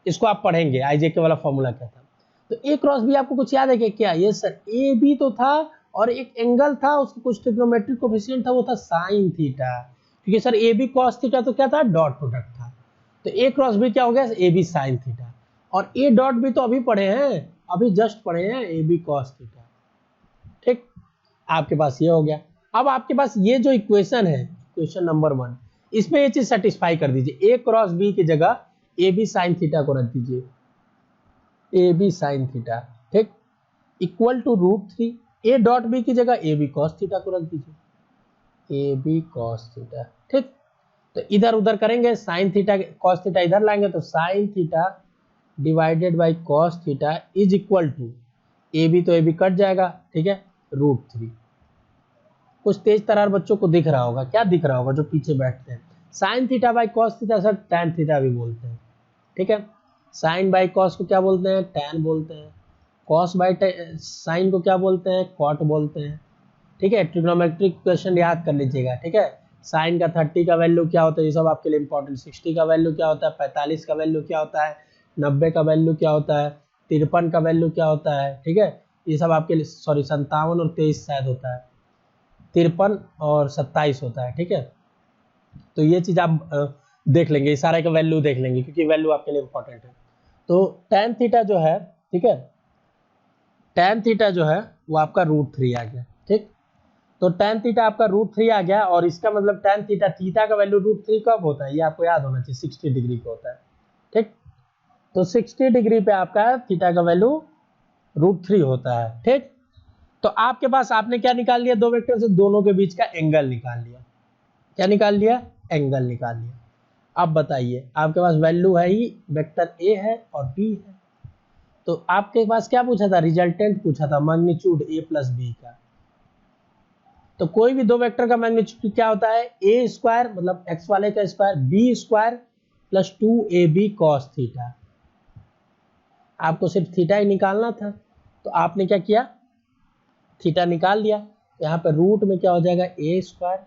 इसको आप पढ़ेंगे IJK वाला फॉर्मूला क्या था। तो a क्रॉस b आपको कुछ याद है क्या? ये सर ए बी तो था, और एक एंगल था, उसका कुछ ट्रिग्नोमेट्रिक कोएफिशिएंट था, वो था साइन थीटा। क्योंकि sir A B cos theta तो क्या था? डॉट प्रोडक्ट था। तो a क्रॉस b क्या हो गया? ए बी साइन थीटा, और a डॉट b तो अभी पढ़े हैं, अभी जस्ट पढ़े हैं, ए बी कॉस थीटा, ठीक। आपके पास ये हो गया। अब आपके पास ये जो इक्वेशन है, इक्वेशन नंबर 1, इसमें ये चीज सेटिस्फाई कर दीजिए। a क्रॉस b की जगह ए बी साइन थीटा को रख दीजिए, ए बी साइन थीटा, ठीक, equal to √3। a dot b की जगह ए बी कॉस थीटा को रख दीजिए, ए बी कॉस थीटा, ठीक। तो इधर उधर करेंगे, साइन थीटा कॉस थीटा इधर लाएंगे, तो sine theta divided by cos theta is equal to, A B तो ए बी कट जाएगा, ठीक है, √3। कुछ तेज तरार बच्चों को दिख रहा होगा, क्या दिख रहा होगा जो पीछे बैठते हैं? Sine theta by cos theta sir tan theta भी बोलते हैं, ठीक है। साइन बाई कॉस को क्या बोलते हैं? टैन बोलते हैं। कॉस बाई साइन को क्या बोलते हैं? कॉट बोलते हैं, ठीक है। ट्रिग्नोमेट्रिक इक्वेशन याद कर लीजिएगा, ठीक है। साइन का 30 का वैल्यू क्या होता है, ये सब आपके लिए इंपॉर्टेंट। 60 का वैल्यू क्या होता है, 45 का वैल्यू क्या होता है, 90 का वैल्यू क्या होता है, 53 का वैल्यू क्या होता है, ठीक है। ये सब आपके लिए, सॉरी 57 और 23 शायद होता है, 53 और 27 होता है, ठीक है। तो ये चीज आप देख लेंगे, इशारे का वैल्यू देख लेंगे क्योंकि वैल्यू आपके लिए इंपॉर्टेंट है। तो tan थीटा जो है, ठीक है, tan थीटा जो है वो आपका √3 आ गया, ठीक। तो tan थीटा आपका √3 आ गया, और इसका मतलब tan थीटा, थीटा का वैल्यू √3 कब होता है, ये आपको याद होना चाहिए, 60 डिग्री का होता है, ठीक। तो 60 डिग्री पे आपका थीटा का वैल्यू √3 होता है, ठीक। तो आपके पास आपने क्या निकाल लिया, दो वेक्टर से दोनों के बीच का एंगल निकाल लिया। क्या निकाल लिया, एंगल निकाल लिया। अब बताइए, आपके पास वैल्यू है ही, वेक्टर ए है और बी है, तो आपके पास क्या पूछा था, रिजल्टेंट पूछा था, मैग्नीट्यूड ए प्लस बी का। तो कोई भी दो वेक्टर का मैग्नीट्यूड क्या होता है, ए स्क्वायर मतलब एक्स वाले का square, B square plus 2ab cos theta. आपको सिर्फ थीटा ही निकालना था, तो आपने क्या किया, थीटा निकाल लिया। यहाँ पे रूट में क्या हो जाएगा, a square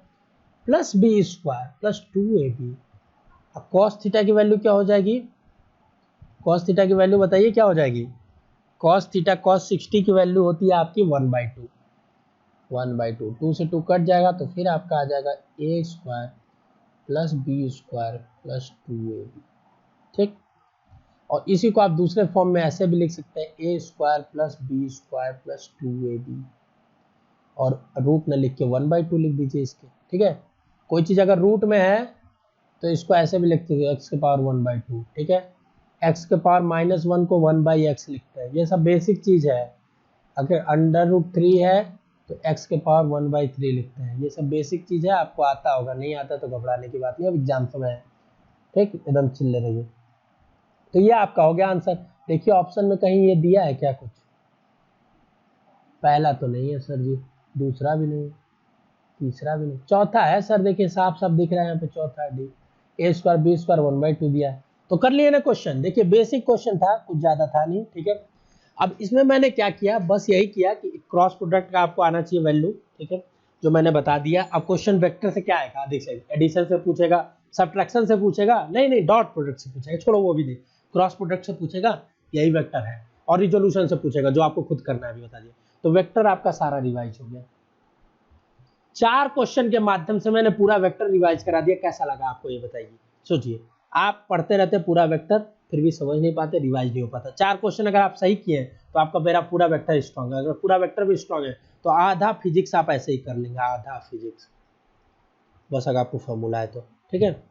plus b square plus 2ab। अब cos थीटा की वैल्यू क्या हो जाएगी, cos थीटा की वैल्यू बताइए क्या हो जाएगी, cos थीटा cos 60 की वैल्यू होती है आपकी 1/2, 1/2, 2 से 2 कट जाएगा, तो फिर आपका आ जाएगा a square plus b square plus 2ab, ठीक। और इसी को आप दूसरे फॉर्म में ऐसे भी लिख सकते हैं, a square plus b square plus 2ab, और रूट न लिख के 1/2 लिख दीजिए इसके, ठीक है। कोई चीज़ अगर रूट में है तो इसको ऐसे भी लिखते हैं, एक्स के पावर 1/2, ठीक है। एक्स के पावर -1 को 1/x लिखते हैं, ये सब बेसिक चीज़ है। अगर √3 है तो x के पावर 1/3 लिखते हैं, ये सब बेसिक चीज़ है, आपको आता होगा, नहीं आता तो घबराने की बात नहीं, अब एग्जाम समय है, ठीक, एकदम चिल्ले रहिए। तो ये आपका हो गया आंसर। देखिए ऑप्शन में कहीं ये दिया है क्या कुछ, पहला तो नहीं है सर जी, दूसरा भी नहीं, तीसरा भी नहीं, चौथा है सर, देखिए साफ साफ दिख रहा है यहाँ पे, चौथा डी, ए स्क्वायर बी स्क्वायर 1/2 दिया है। तो कर लिए ना क्वेश्चन, देखिए बेसिक क्वेश्चन था, कुछ ज्यादा था नहीं, ठीक है। अब इसमें मैंने क्या किया, बस यही किया कि क्रॉस प्रोडक्ट का आपको आना चाहिए वैल्यू, ठीक है, जो मैंने बता दिया। अब क्वेश्चन वेक्टर से क्या आएगा, देख सकते, एडिशन से पूछेगा, सब्ट्रैक्शन से पूछेगा, नहीं डॉट प्रोडक्ट से पूछेगा, छोड़ो वो भी नहीं, क्रॉस प्रोडक्ट से पूछेगा, यही वेक्टर है, और रिजोल्यूशन से पूछेगा, जो आपको खुद करना है, अभी बता दिया। तो वेक्टर आपका सारा रिवाइज हो गया, 4 क्वेश्चन के माध्यम से मैंने पूरा वेक्टर रिवाइज करा दिया। कैसा लगा आपको ये बताइए, सोचिए, आप पढ़ते रहते पूरा वेक्टर, फिर भी समझ नहीं पाते, रिवाइज नहीं हो पाता। 4 क्वेश्चन अगर आप सही किए तो आपका मेरा पूरा वेक्टर स्ट्रॉन्ग है, अगर पूरा वेक्टर भी स्ट्रॉन्ग है तो आधा फिजिक्स आप ऐसे ही कर लेंगे, आधा फिजिक्स, बस अगर आपको फॉर्मूला है तो, ठीक है।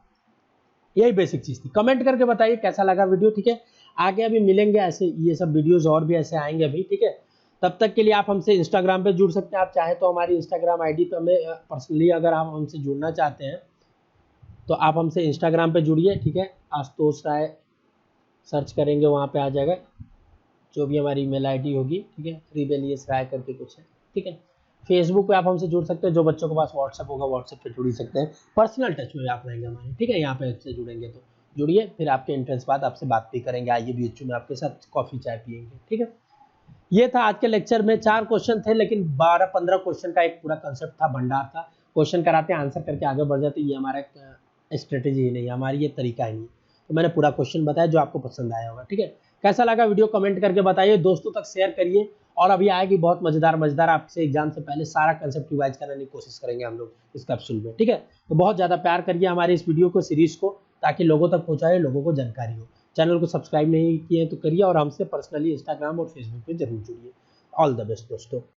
यही बेसिक चीज थी। कमेंट करके बताइए कैसा लगा वीडियो, ठीक है। आगे अभी मिलेंगे ऐसे, ये सब वीडियोज और भी ऐसे आएंगे अभी, ठीक है। तब तक के लिए आप हमसे इंस्टाग्राम पे जुड़ सकते हैं, आप चाहे तो हमारी इंस्टाग्राम आईडी पे हमें पर्सनली अगर आप हमसे जुड़ना चाहते हैं तो आप हमसे इंस्टाग्राम पे जुड़िए, ठीक है। आशुतोष राय सर्च करेंगे, वहाँ पे आ जाएगा, जो भी हमारी ईमेल आईडी होगी, ठीक है, रिबेलियस राय करके कुछ है, ठीक है। फेसबुक पे आप हमसे जुड़ सकते हैं, जो बच्चों के पास व्हाट्सएप होगा व्हाट्सएप पे जुड़ ही सकते हैं, पर्सनल टच में आप रहेंगे हमारे, ठीक है। यहाँ पे आपसे जुड़ेंगे तो जुड़िए, फिर आपके इंटरेस्ट बाद आपसे बात भी करेंगे, आइए बीच में आपके साथ कॉफ़ी चाय पियेंगे, ठीक है। ये था आज के लेक्चर में, 4 क्वेश्चन थे, लेकिन 12-15 क्वेश्चन का एक पूरा कंसेप्ट था, भंडार था। क्वेश्चन कराते हैं, आंसर करके आगे बढ़ जाते, ये हमारा स्ट्रेटेजी ही नहीं है, हमारी ये तरीका ही नहीं। तो मैंने पूरा क्वेश्चन बताया, जो आपको पसंद आया होगा, ठीक है। कैसा लगा वीडियो कमेंट करके बताइए, दोस्तों तक शेयर करिए, और अभी आएगी बहुत मजेदार आपसे एग्जाम से पहले सारा कंसेप्ट रिवाइज करने की कोशिश करेंगे हम लोग इस कैप्सूल में, ठीक है। तो बहुत ज़्यादा प्यार करिए हमारे इस वीडियो को, सीरीज को, ताकि लोगों तक पहुँचाए, लोगों को जानकारी हो। चैनल को सब्सक्राइब नहीं किए तो करिए, और हमसे पर्सनली इंस्टाग्राम और फेसबुक पे जरूर जुड़िए। ऑल द बेस्ट दोस्तों।